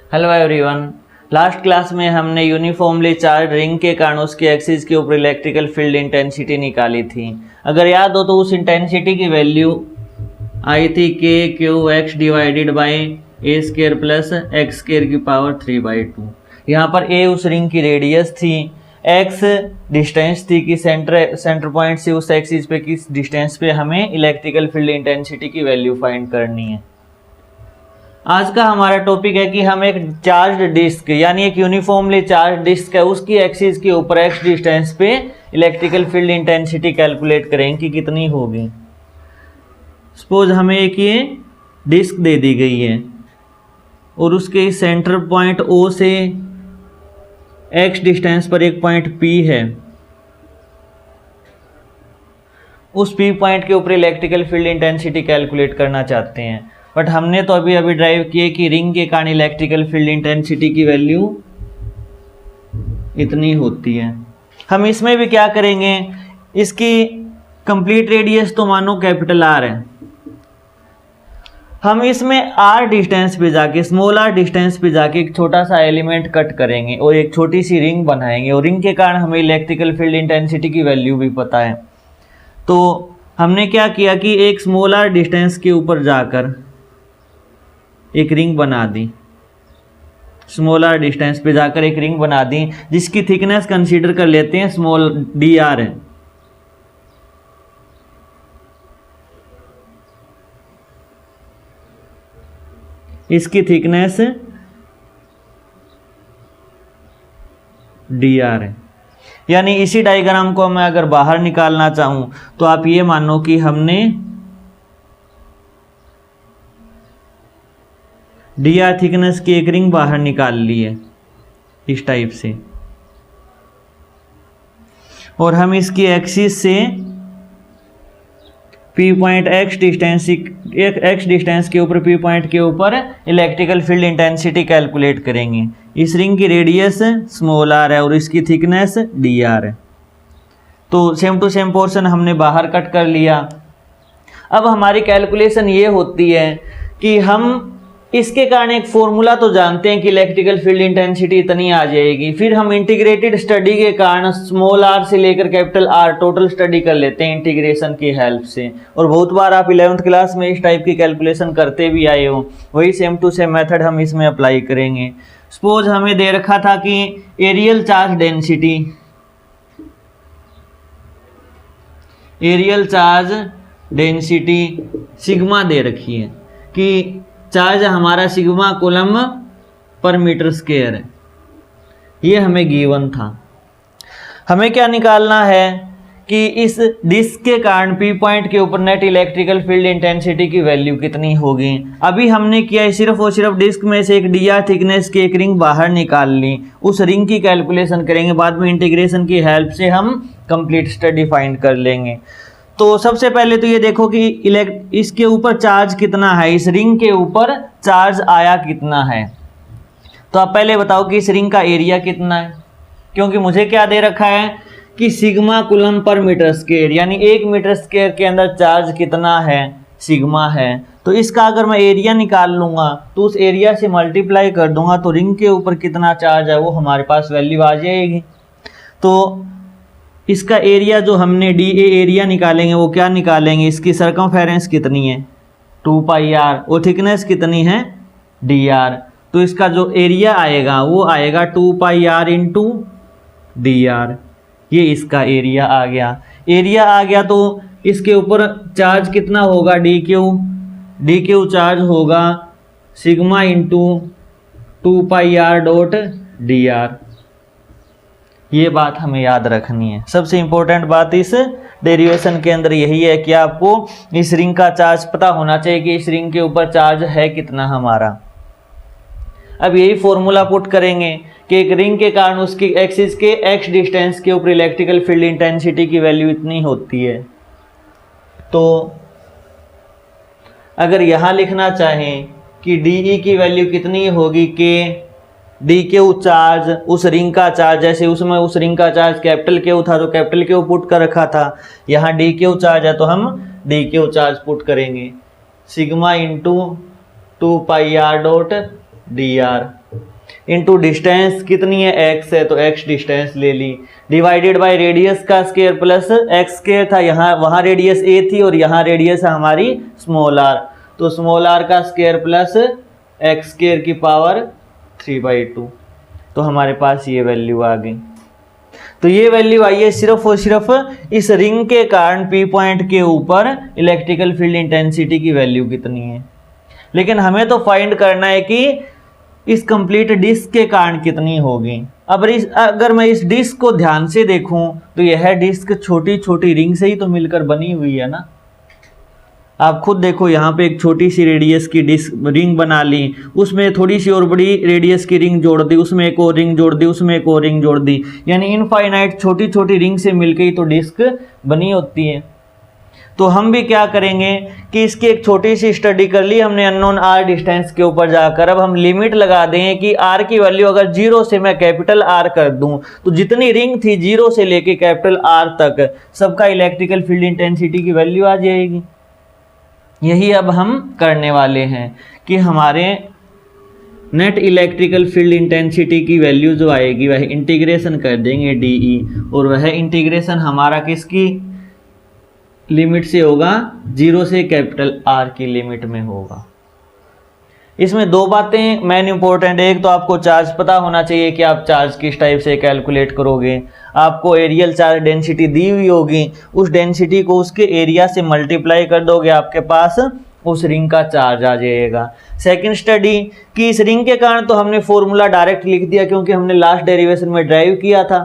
Hello everyone. Last class में हमने uniformly charge ring के कारण उसके एक्सिस के ऊपर इलेक्ट्रिकल फील्ड इंटेंसिटी निकाली थी। अगर याद हो तो उस इंटेंसिटी की वैल्यू आई थी के Q x divided by A square plus x square की पावर 3/2। यहाँ पर ए उस रिंग की रेडियस थी, एक्स डिस्टेंस थी कि सेंटर पॉइंट से उस एक्सिस पे किस डिस्टेंस पे हमें इलेक्ट्रिकल फील्ड इंटेंसिटी की वैल्यू फाइंड करनी है। आज का हमारा टॉपिक है कि हम एक चार्ज डिस्क यानी एक यूनिफॉर्मली चार्ज डिस्क है उसकी एक्सिस के ऊपर एक्स डिस्टेंस पे इलेक्ट्रिकल फील्ड इंटेंसिटी कैलकुलेट करें कि कितनी होगी। सपोज हमें एक ये डिस्क दे दी गई है और उसके सेंटर पॉइंट ओ से एक्स डिस्टेंस पर एक पॉइंट पी है। उस पी पॉइंट के ऊपर इलेक्ट्रिकल फील्ड इंटेंसिटी कैलकुलेट करना चाहते हैं, बट हमने तो अभी ड्राइव किए कि रिंग के कारण इलेक्ट्रिकल फील्ड इंटेंसिटी की वैल्यू इतनी होती है। हम इसमें भी क्या करेंगे, इसकी कंप्लीट रेडियस तो मानो कैपिटल आर है, हम इसमें आर डिस्टेंस पे जाके स्मॉल आर डिस्टेंस पे जाके एक छोटा सा एलिमेंट कट करेंगे और एक छोटी सी रिंग बनाएंगे और रिंग के कारण हमें इलेक्ट्रिकल फील्ड इंटेंसिटी की वैल्यू भी पता है। तो हमने क्या किया कि एक स्मॉल आर डिस्टेंस के ऊपर जाकर एक रिंग बना दी, स्मॉल आर डिस्टेंस पे जाकर एक रिंग बना दी जिसकी थिकनेस कंसीडर कर लेते हैं स्मॉल डी आर है। इसकी थिकनेस डी आर है। यानी इसी डायग्राम को मैं अगर बाहर निकालना चाहूं तो आप ये मानो कि हमने डी आर थिकनेस की एक रिंग बाहर निकाल ली है इस टाइप से, और हम इसकी एक्सिस से पी पॉइंट एक्स डिस्टेंस के ऊपर पी पॉइंट के ऊपर इलेक्ट्रिकल फील्ड इंटेंसिटी कैलकुलेट करेंगे। इस रिंग की रेडियस स्मॉल आर है और इसकी थिकनेस डी आर है। तो सेम टू सेम पोर्शन हमने बाहर कट कर लिया। अब हमारी कैलकुलेशन ये होती है कि हम इसके कारण एक फॉर्मूला तो जानते हैं कि इलेक्ट्रिकल फील्ड इंटेंसिटी इतनी आ जाएगी, फिर हम इंटीग्रेटेड स्टडी के कारण स्मॉल आर से लेकर कैपिटल आर टोटल स्टडी कर लेते हैं इंटीग्रेशन की हेल्प से। और बहुत बार आप 11th क्लास में इस टाइप की कैलकुलेशन करते भी आए हो, वही सेम टू सेम मेथड हम इसमें अप्लाई करेंगे। सपोज हमें दे रखा था कि एरियल चार्ज डेंसिटी सिग्मा दे रखी है कि चार्ज हमारा sigma coulomb per metre square है, ये हमें गिवन था। हमें क्या निकालना है कि इस डिस्क के कारण पी पॉइंट के ऊपर नेट इलेक्ट्रिकल फील्ड इंटेंसिटी की वैल्यू कितनी होगी। अभी हमने किया है सिर्फ और सिर्फ डिस्क में से एक डी आर थिकनेस की एक रिंग बाहर निकाल ली, उस रिंग की कैलकुलेशन करेंगे, बाद में इंटीग्रेशन की हेल्प से हम कंप्लीट स्टडी फाइंड कर लेंगे। तो सबसे पहले तो ये देखो कि इसके ऊपर चार्ज कितना है, इस रिंग के ऊपर चार्ज आया कितना है। तो आप पहले बताओ कि इस रिंग का एरिया कितना है, क्योंकि मुझे क्या दे रखा है कि sigma coulomb per metre square, यानी 1 मीटर स्क्वायर के अंदर चार्ज कितना है, सिग्मा है। तो इसका अगर मैं एरिया निकाल लूँगा तो उस एरिया से मल्टीप्लाई कर दूंगा तो रिंग के ऊपर कितना चार्ज है वो हमारे पास वैल्यू आ जाएगी। तो इसका एरिया जो हमने डी ए एरिया निकालेंगे वो क्या निकालेंगे, इसकी सरकमफेरेंस कितनी है 2 पाई आर और थिकनेस कितनी है डी आर। तो इसका जो एरिया आएगा वो आएगा 2 pi are into D R. ये इसका एरिया आ गया। तो इसके ऊपर चार्ज कितना होगा डी क्यू चार्ज होगा sigma into 2 pi r dot D R. ये बात हमें याद रखनी है। सबसे इंपॉर्टेंट बात इस डेरिवेशन के अंदर यही है कि आपको इस रिंग का चार्ज पता होना चाहिए कि इस रिंग के ऊपर चार्ज है कितना हमारा। अब यही फॉर्मूला पुट करेंगे कि एक रिंग के कारण उसकी एक्सिस के एक्स डिस्टेंस के ऊपर इलेक्ट्रिकल फील्ड इंटेंसिटी की वैल्यू इतनी होती है। तो अगर यहाँ लिखना चाहें कि डी की वैल्यू कितनी होगी कि डी क्यू चार्ज उस रिंग का चार्ज, जैसे उसमें उस रिंग का चार्ज कैपिटल क्यू था तो कैपिटल क्यू पुट कर रखा था, यहाँ डी क्यू चार्ज है तो हम डी क्यू चार्ज पुट करेंगे sigma into 2 pi r dot D r into distance कितनी है x है तो x डिस्टेंस ले ली, डिवाइडेड बाय रेडियस का स्क्वायर प्लस x स्क्वायर था, यहाँ वहाँ रेडियस a थी और यहाँ रेडियस है हमारी स्मॉल r, तो स्मॉल r का स्क्वायर प्लस x स्क्वायर की पावर 3/2। तो हमारे पास ये वैल्यू आ गई। तो ये वैल्यू आई है सिर्फ और सिर्फ इस रिंग के कारण P पॉइंट के ऊपर इलेक्ट्रिकल फील्ड इंटेंसिटी की वैल्यू कितनी है। लेकिन हमें तो फाइंड करना है कि इस कंप्लीट डिस्क के कारण कितनी होगी। अब अगर मैं इस डिस्क को ध्यान से देखूं तो यह डिस्क छोटी छोटी रिंग से ही तो मिलकर बनी हुई है ना। आप खुद देखो, यहाँ पे एक छोटी सी रेडियस की डिस्क रिंग बना ली, उसमें थोड़ी सी और बड़ी रेडियस की रिंग जोड़ दी, उसमें एक और रिंग जोड़ दी, उसमें एक और रिंग जोड़ दी, यानी इनफाइनाइट छोटी छोटी रिंग से मिलकर ही तो डिस्क बनी होती है। तो हम भी क्या करेंगे कि इसकी एक छोटी सी स्टडी कर ली हमने अननोन r डिस्टेंस के ऊपर जाकर। अब हम लिमिट लगा दें कि r की वैल्यू अगर 0 से मैं कैपिटल R कर दूं तो जितनी रिंग थी 0 से लेके कैपिटल R तक सबका इलेक्ट्रिकल फील्ड इंटेंसिटी की वैल्यू आ जाएगी। यही अब हम करने वाले हैं कि हमारे नेट इलेक्ट्रिकल फील्ड इंटेंसिटी की वैल्यू जो आएगी वह इंटीग्रेशन कर देंगे dE, और वह इंटीग्रेशन हमारा किसकी लिमिट से होगा, 0 से कैपिटल R की लिमिट में होगा। इसमें दो बातें मेन इंपॉर्टेंट है। एक तो आपको चार्ज पता होना चाहिए कि आप चार्ज किस टाइप से कैलकुलेट करोगे। आपको एरियल चार्ज डेंसिटी दी हुई होगी, उस डेंसिटी को उसके एरिया से मल्टीप्लाई कर दोगे, आपके पास उस रिंग का चार्ज आ जाएगा। सेकंड स्टडी कि इस रिंग के कारण तो हमने फॉर्मूला डायरेक्ट लिख दिया क्योंकि हमने लास्ट डेरिवेशन में ड्राइव किया था।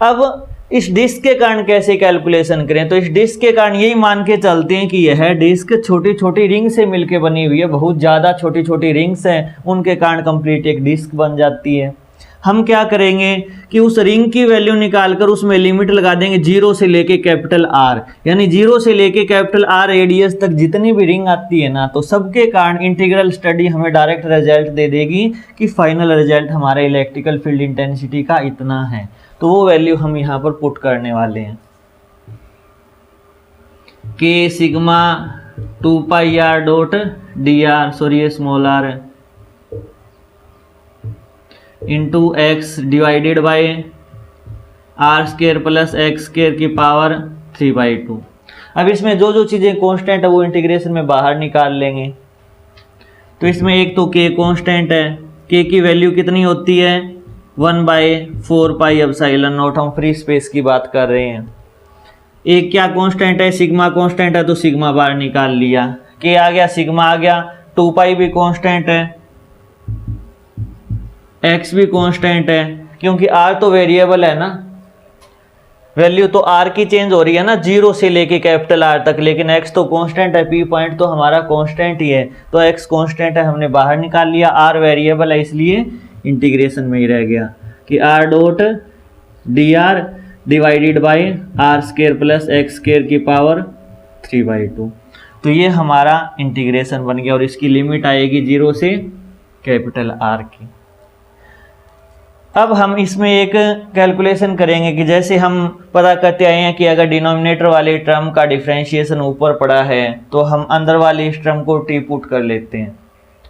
अब इस डिस्क के कारण कैसे कैलकुलेशन करें, तो इस डिस्क के कारण यही मान के चलते हैं कि यह डिस्क छोटी छोटी रिंग से मिलके बनी हुई है, बहुत ज़्यादा छोटी छोटी रिंग्स हैं, उनके कारण कंप्लीट एक डिस्क बन जाती है। हम क्या करेंगे कि उस रिंग की वैल्यू निकालकर उसमें लिमिट लगा देंगे 0 से लेके कैपिटल R, यानी 0 से लेके कैपिटल R रेडियस तक जितनी भी रिंग आती है ना, तो सबके कारण इंटीग्रल स्टडी हमें डायरेक्ट रिजल्ट दे देगी कि फाइनल रिजल्ट हमारा इलेक्ट्रिकल फील्ड इंटेंसिटी का इतना है। तो वो वैल्यू हम यहाँ पर पुट करने वाले हैं कि sigma 2 pi r dot D R, sorry ये स्मॉल r है, into x divided by R square plus X square की पावर 3/2। अब इसमें जो जो चीज़ें कांस्टेंट है वो इंटीग्रेशन में बाहर निकाल लेंगे। तो इसमें एक तो k कांस्टेंट है, k की वैल्यू कितनी होती है 1/4 पाई एप्सिलॉन नॉट, हम फ्री स्पेस की बात कर रहे हैं। एक क्या कांस्टेंट है, सिग्मा कांस्टेंट है, तो सिग्मा बाहर निकाल लिया, k आ गया, सिग्मा आ गया, 2 पाई भी कांस्टेंट है, x भी कांस्टेंट है क्योंकि r तो वेरिएबल है ना, वैल्यू तो r की चेंज हो रही है ना 0 से लेके कैपिटल R तक, लेकिन x तो कांस्टेंट है, p पॉइंट तो हमारा कांस्टेंट ही है, तो x कांस्टेंट है, हमने बाहर निकाल लिया, r वेरिएबल है इसलिए इंटीग्रेशन में ही रह गया कि r dot D R divided by R square plus X square की पावर 3/2। तो ये हमारा इंटीग्रेशन बन गया और इसकी लिमिट आएगी 0 से कैपिटल R की। अब हम इसमें एक कैलकुलेशन करेंगे कि जैसे हम पता करते आए हैं कि अगर डिनोमिनेटर वाले टर्म का डिफरेंशिएशन ऊपर पड़ा है तो हम अंदर वाले इस टर्म को टी पुट कर लेते हैं।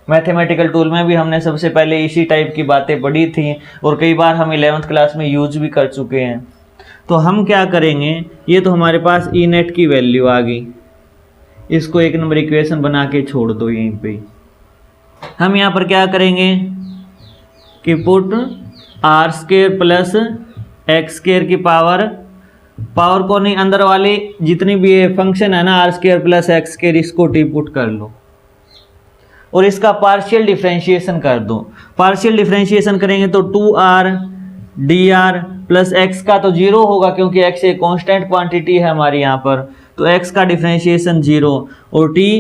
मैथमेटिकल टूल में भी हमने सबसे पहले इसी टाइप की बातें पढ़ी थी और कई बार हम 11th क्लास में यूज भी कर चुके हैं। तो हम क्या करेंगे, ये तो हमारे पास ई नेट की वैल्यू आ गई, इसको एक नंबर इक्वेशन बना के छोड़ दो यहीं पे। हम यहाँ पर क्या करेंगे कि put R square plus X square की पावर को नहीं, अंदर वाले जितनी भी फंक्शन है ना R square plus X square, इसको टी पुट कर लो और इसका पार्शियल डिफरेंशिएशन कर दो। पार्शियल डिफरेंशिएशन करेंगे तो 2r dr प्लस x का तो 0 होगा क्योंकि x एक कांस्टेंट क्वांटिटी है हमारी यहाँ पर, तो x का डिफरेंशिएशन 0 और t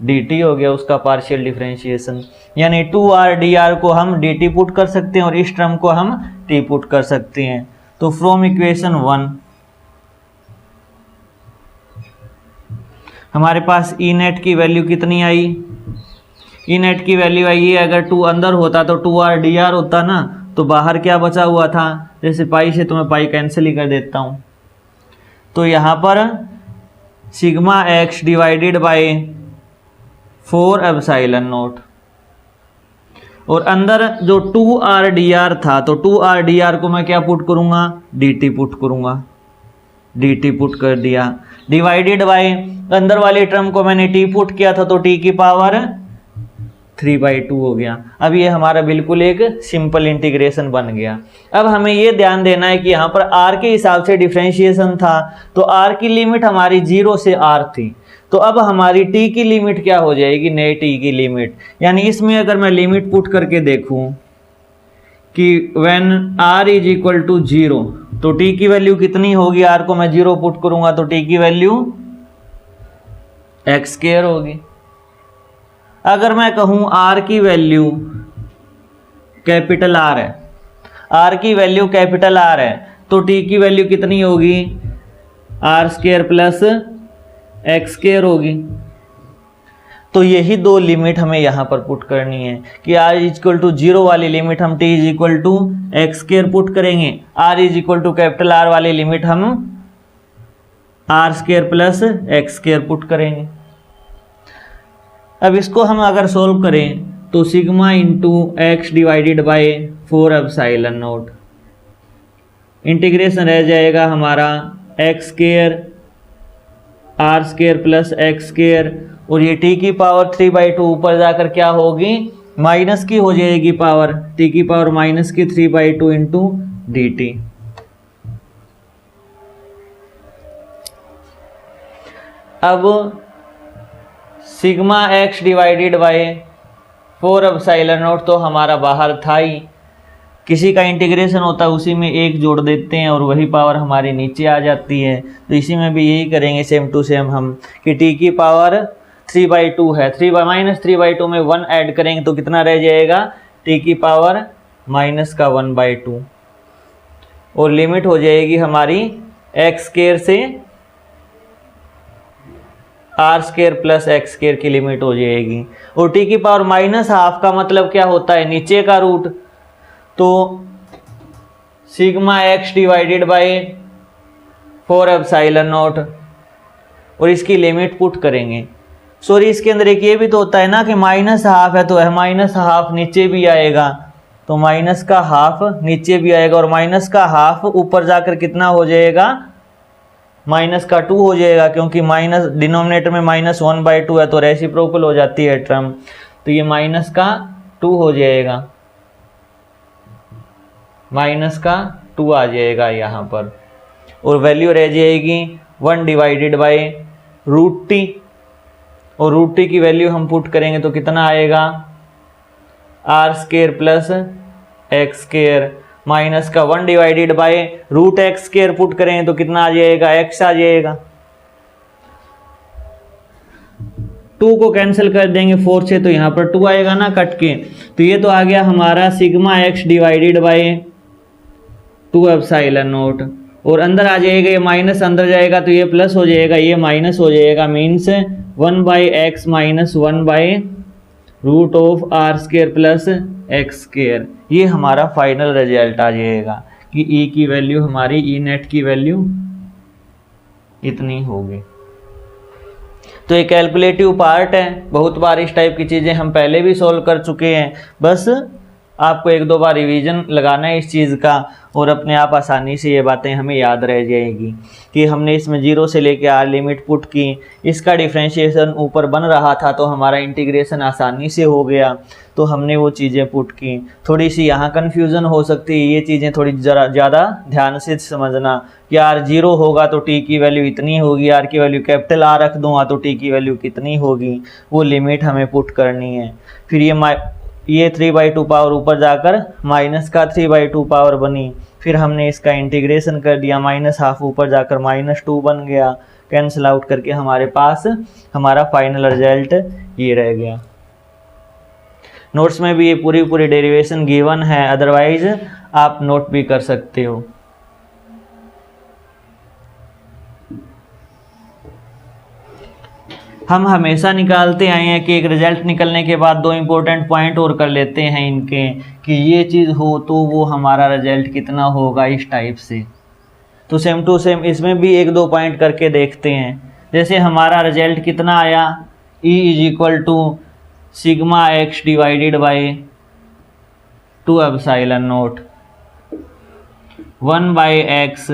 dt हो गया उसका पार्शियल डिफरेंशिएशन, यानी 2r dr को हम dt पुट कर सकते हैं और इस टर्म को हम t पुट कर सकते हैं। तो फ्रॉम इक्वेशन 1 हमारे पास ई नेट की वैल्यू कितनी आई, ई नेट की वैल्यू आई है, अगर 2 अंदर होता तो 2r dr होता ना, तो बाहर क्या बचा हुआ था, जैसे पाई से तो मैं पाई कैंसिल ही कर देता हूँ, तो यहाँ पर sigma x divided bye 4 epsilon not, और अंदर जो 2r था तो 2r को मैं क्या पुट करूँगा, dt पुट करूँगा, dt पुट कर दिया, डिवाइडेड बाय अंदर वाली टर्म को मैंने t पुट किया था तो t की पावर 3/2 हो गया। अब ये हमारा बिल्कुल एक सिंपल इंटीग्रेशन बन गया। अब हमें ये ध्यान देना है कि यहाँ पर r के हिसाब से डिफरेंशिएशन था तो r की लिमिट हमारी 0 से r थी, तो अब हमारी t की लिमिट क्या हो जाएगी, नए t की लिमिट, यानी इसमें अगर मैं लिमिट पुट करके देखूं कि when r is equal to 0 तो t की वैल्यू कितनी होगी, r को मैं 0 पुट करूंगा तो t की वैल्यू x² होगी। अगर मैं कहूं r की वैल्यू कैपिटल R है, r की वैल्यू कैपिटल R है तो t की वैल्यू कितनी होगी, r² प्लस x² होगी। तो यही दो लिमिट हमें यहाँ पर पुट करनी है कि r इज इक्वल टू 0 वाली लिमिट हम t is equal to x² put करेंगे, r is equal to capital R वाली लिमिट हम r² प्लस x² पुट करेंगे। अब इसको हम अगर सोल्व करें तो sigma into x divided by 4ε0 integration रह जाएगा हमारा x² r² प्लस x² और ये t की पावर 3/2 ऊपर जाकर क्या होगी, माइनस की हो जाएगी पावर, t की पावर माइनस की 3/2 इंटू dt। अब सिग्मा एक्स डिवाइडेड बाय 4ε0 तो हमारा बाहर था ही, किसी का इंटीग्रेशन होता है उसी में एक जोड़ देते हैं और वही पावर हमारी नीचे आ जाती है। तो इसी में भी यही करेंगे सेम टू सेम हम कि t की पावर 3/2 है, माइनस 3/2 में 1 ऐड करेंगे तो कितना रह जाएगा, t की पावर माइनस का 1/2 और लिमिट हो जाएगी हमारी x² से r² प्लस x² की लिमिट हो जाएगी। और t की पावर माइनस हाफ का मतलब क्या होता है, नीचे का रूट, तो सिग्मा x डिवाइडेड बाय 4ε0 और इसकी लिमिट पुट करेंगे। सॉरी इसके अंदर एक ये भी तो होता है ना कि माइनस हाफ है तो माइनस हाफ नीचे भी आएगा, तो माइनस का हाफ नीचे भी आएगा और माइनस का हाफ ऊपर जाकर कितना हो जाएगा, माइनस का 2 हो जाएगा, क्योंकि माइनस डिनोमिनेटर में माइनस 1/2 है तो रेसिप्रोकल हो जाती है टर्म, तो ये माइनस का 2 हो जाएगा, माइनस का 2 आ जाएगा यहाँ पर और वैल्यू रह जाएगी 1 डिवाइडेड बाय √t और √t की वैल्यू हम पुट करेंगे तो कितना आएगा, r² प्लस x² माइनस का 1 डिवाइडेड बाय √x² पुट करेंगे तो कितना आ जाएगा, x आ जाएगा। 2 को कैंसिल कर देंगे 4 से तो यहाँ पर 2 आएगा ना कट के, तो ये तो आ गया हमारा सिग्मा x डिवाइडेड बाय 2ε0 और अंदर आ जाएगा ये माइनस अंदर जाएगा तो ये प्लस हो जाएगा, ये माइनस हो जाएगा, means 1/x minus 1/√r² plus x²। ये हमारा फाइनल रिजल्ट आ जाएगा कि e की वैल्यू हमारी e नेट की वैल्यू इतनी होगी। तो ये कैलकुलेटिव पार्ट है, बहुत बार इस टाइप की चीज़ें हम पहले भी सॉल्व कर चुके हैं, बस आपको 1-2 बार रिवीजन लगाना है इस चीज़ का और अपने आप आसानी से ये बातें हमें याद रह जाएगी कि हमने इसमें 0 से लेके r लिमिट पुट की, इसका डिफ्रेंशिएशन ऊपर बन रहा था तो हमारा इंटीग्रेशन आसानी से हो गया, तो हमने वो चीज़ें पुट की। थोड़ी सी यहाँ कन्फ्यूज़न हो सकती है, ये चीज़ें थोड़ी ज़्यादा ध्यान से समझना कि r 0 होगा तो t की वैल्यू इतनी होगी, r की वैल्यू कैपिटल R रख दूँगा तो t की वैल्यू कितनी होगी, वो लिमिट हमें पुट करनी है। फिर ये 3/2 पावर ऊपर जाकर माइनस का 3/2 पावर बनी, फिर हमने इसका इंटीग्रेशन कर दिया, माइनस हाफ ऊपर जाकर -2 बन गया, कैंसिल आउट करके हमारे पास हमारा फाइनल रिजल्ट ये रह गया। नोट्स में भी ये पूरी डेरिवेशन गिवन है, अदरवाइज आप नोट भी कर सकते हो। हम हमेशा निकालते आए हैं कि एक रिजल्ट निकलने के बाद 2 इंपॉर्टेंट पॉइंट और कर लेते हैं इनके कि ये चीज़ हो तो वो हमारा रिजल्ट कितना होगा इस टाइप से। तो सेम टू सेम इसमें भी 1-2 पॉइंट करके देखते हैं। जैसे हमारा रिजल्ट कितना आया, E is equal to sigma x divided by two epsilon naught 1/x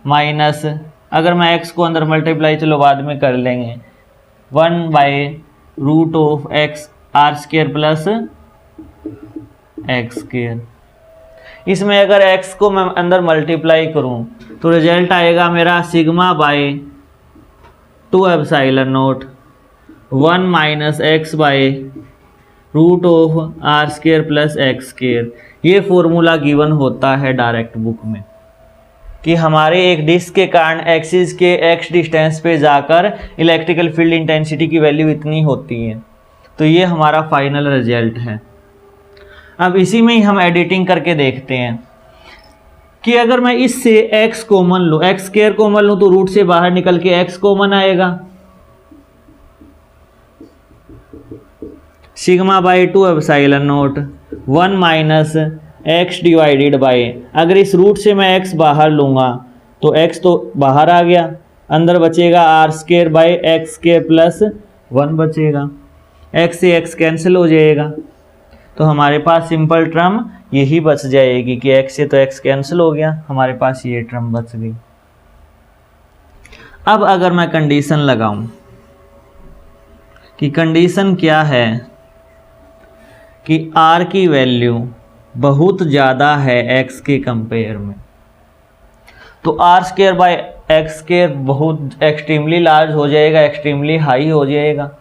minus, अगर मैं x को अंदर मल्टीप्लाई चलो बाद में कर लेंगे, 1/√x r² प्लस x²। इसमें अगर x को मैं अंदर मल्टीप्लाई करूं तो रिजल्ट आएगा मेरा sigma bye 2 epsilon note 1 - x/√r² plus x²। ये फॉर्मूला गिवन होता है डायरेक्ट बुक में कि हमारे एक डिस्क के कारण एक्सिस के x डिस्टेंस पे जाकर इलेक्ट्रिकल फील्ड इंटेंसिटी की वैल्यू इतनी होती है। तो ये हमारा फाइनल रिजल्ट है। अब इसी में ही हम एडिटिंग करके देखते हैं कि अगर मैं इससे x कॉमन लूँ, x² कॉमन लूँ तो रूट से बाहर निकल के x कॉमन आएगा, sigma bye 2 epsilon note 1 - x divided bye, अगर इस रूट से मैं x बाहर लूँगा तो x तो बाहर आ गया, अंदर बचेगा r² बाय x² प्लस 1 बचेगा, x से x कैंसिल हो जाएगा तो हमारे पास सिंपल टर्म यही बच जाएगी कि x से तो x कैंसिल हो गया, हमारे पास ये टर्म बच गई। अब अगर मैं कंडीशन लगाऊं कि कंडीशन क्या है कि r की वैल्यू बहुत ज़्यादा है x के कंपेयर में, तो r² बाय x² बहुत एक्सट्रीमली लार्ज हो जाएगा, एक्सट्रीमली हाई हो जाएगा।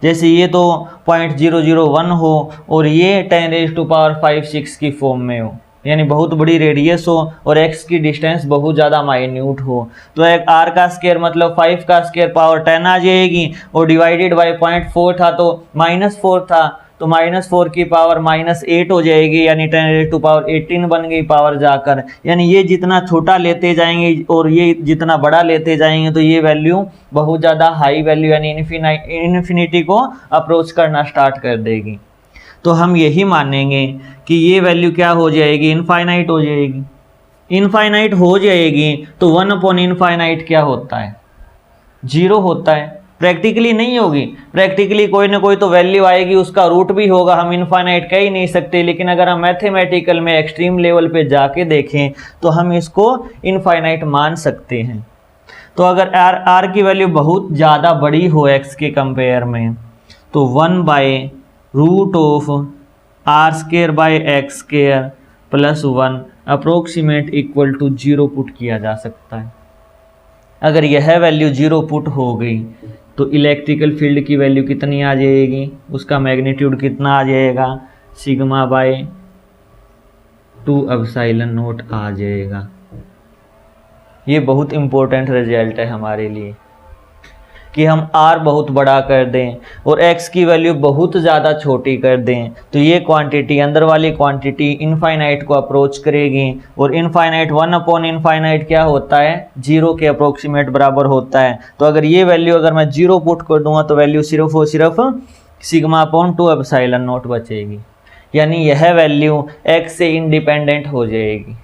जैसे ये तो 0.001 हो और ये 10⁵ की फॉर्म में हो, यानी बहुत बड़ी रेडियस हो और x की डिस्टेंस बहुत ज़्यादा माइन्यूट हो, तो एक r का स्क्वायर मतलब 5 का स्क्वायर पावर 10 आ जाएगी और डिवाइडेड बाय 0.4 था तो -4 था तो -4 की पावर -8 हो जाएगी, यानी 10⁻18 बन गई पावर जाकर। यानी ये जितना छोटा लेते जाएंगे और ये जितना बड़ा लेते जाएंगे तो ये वैल्यू बहुत ज़्यादा हाई वैल्यू यानी इन्फिनिटी को अप्रोच करना स्टार्ट कर देगी। तो हम यही मानेंगे कि ये वैल्यू क्या हो जाएगी, इनफाइनाइट हो जाएगी। इनफाइनाइट हो जाएगी तो 1/∞ क्या होता है, 0 होता है। प्रैक्टिकली नहीं होगी, प्रैक्टिकली कोई ना कोई तो वैल्यू आएगी, उसका रूट भी होगा, हम इनफाइनाइट कह ही नहीं सकते। लेकिन अगर हम मैथमेटिकल में एक्सट्रीम लेवल पे जाके देखें तो हम इसको इनफाइनाइट मान सकते हैं। तो अगर r की वैल्यू बहुत ज़्यादा बड़ी हो x के कंपेयर में तो 1/√r² by x² plus 1 approximate equal to 0 put किया जा सकता है। अगर यह वैल्यू 0 पुट हो गई तो इलेक्ट्रिकल फील्ड की वैल्यू कितनी आ जाएगी, उसका मैग्नीट्यूड कितना आ जाएगा, सिग्मा बाय 2 एप्सिलॉन नोट आ जाएगा। ये बहुत इम्पोर्टेंट रिजल्ट है हमारे लिए कि हम r बहुत बड़ा कर दें और x की वैल्यू बहुत ज़्यादा छोटी कर दें तो ये क्वांटिटी, अंदर वाली क्वांटिटी इनफाइनाइट को अप्रोच करेगी और इनफाइनाइट 1/∞ क्या होता है, 0 के अप्रोक्सीमेट बराबर होता है। तो अगर ये वैल्यू अगर मैं 0 पुट कर दूंगा तो वैल्यू सिर्फ और सिर्फ सिग्मा/2 एप्सिलॉन नोट बचेगी, यानी यह वैल्यू x से इंडिपेंडेंट हो जाएगी,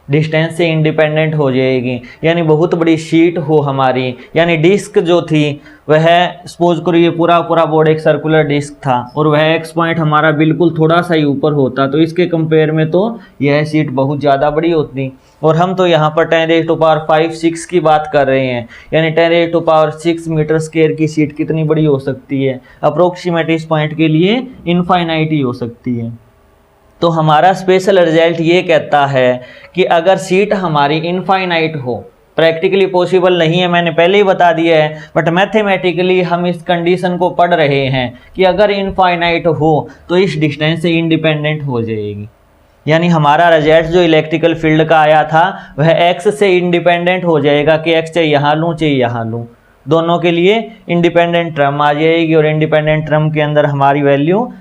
डिस्टेंस से इंडिपेंडेंट हो जाएगी। यानी बहुत बड़ी शीट हो हमारी, यानी डिस्क जो थी वह सपोज करो ये पूरा बोर्ड एक सर्कुलर डिस्क था और वह एक्स पॉइंट हमारा बिल्कुल थोड़ा सा ही ऊपर होता तो इसके कंपेयर में तो यह शीट बहुत ज़्यादा बड़ी होती। और हम तो यहाँ पर 10⁵ की बात कर रहे हैं, यानी 10⁶ मीटर स्क्वायर की शीट कितनी बड़ी हो सकती है, अप्रोक्सीमेट इस पॉइंट के लिए इनफाइनाइट ही हो सकती है। तो हमारा स्पेशल रिजल्ट ये कहता है कि अगर सीट हमारी इनफाइनाइट हो, प्रैक्टिकली पॉसिबल नहीं है, मैंने पहले ही बता दिया है, बट मैथमेटिकली हम इस कंडीशन को पढ़ रहे हैं कि अगर इनफाइनाइट हो तो इस डिस्टेंस से इंडिपेंडेंट हो जाएगी। यानी हमारा रिजल्ट जो इलेक्ट्रिकल फील्ड का आया था वह एक्स से इंडिपेंडेंट हो जाएगा कि एक्स चाहे यहाँ लूँ चाहे यहाँ लूँ, दोनों के लिए इंडिपेंडेंट टर्म आ जाएगी और इंडिपेंडेंट टर्म के अंदर हमारी value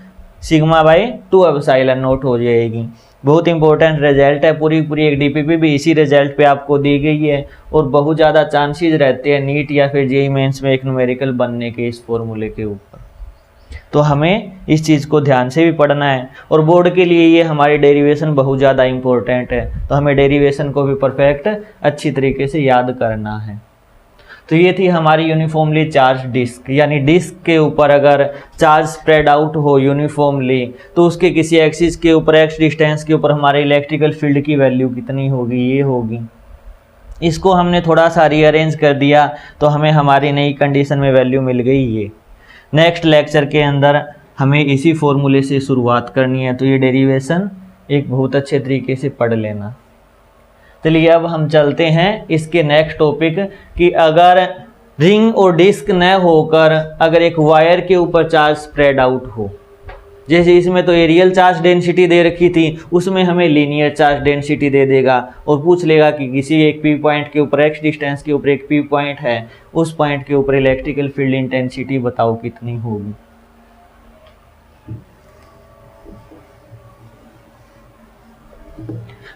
sigma bye 2 epsilon note हो जाएगी। बहुत इंपॉर्टेंट रिजल्ट है, पूरी एक डीपीपी भी इसी रिजल्ट पे आपको दी गई है और बहुत ज़्यादा चांसेस रहते हैं नीट या फिर जेईई मेंस में एक न्यूमेरिकल बनने के इस फॉर्मूले के ऊपर। तो हमें इस चीज़ को ध्यान से भी पढ़ना है और बोर्ड के लिए ये हमारी डेरिवेशन बहुत ज़्यादा इंपॉर्टेंट है, तो हमें डेरिवेशन को भी परफेक्ट अच्छी तरीके से याद करना है। तो ये थी हमारी यूनिफॉर्मली चार्ज डिस्क, यानी डिस्क के ऊपर अगर चार्ज स्प्रेड आउट हो यूनिफॉर्मली तो उसके किसी एक्सिस के ऊपर एक्स डिस्टेंस के ऊपर हमारे इलेक्ट्रिकल फील्ड की वैल्यू कितनी होगी, ये होगी। इसको हमने थोड़ा सा रीअरेंज कर दिया तो हमें हमारी नई कंडीशन में वैल्यू मिल गई ये। नेक्स्ट लेक्चर के अंदर हमें इसी फॉर्मूले से शुरुआत करनी है, तो ये डेरिवेशन एक बहुत अच्छे तरीके से पढ़ लेना। चलिए अब हम चलते हैं इसके नेक्स्ट टॉपिक कि अगर रिंग और डिस्क न होकर अगर एक वायर के ऊपर चार्ज स्प्रेड आउट हो, जैसे इसमें तो एरियल चार्ज डेंसिटी दे रखी थी, उसमें हमें लीनियर चार्ज डेंसिटी दे देगा और पूछ लेगा कि किसी एक पी पॉइंट के ऊपर एक्स डिस्टेंस के ऊपर एक पी पॉइंट है, उस पॉइंट के ऊपर इलेक्ट्रिकल फील्ड इंटेंसिटी बताओ कितनी होगी।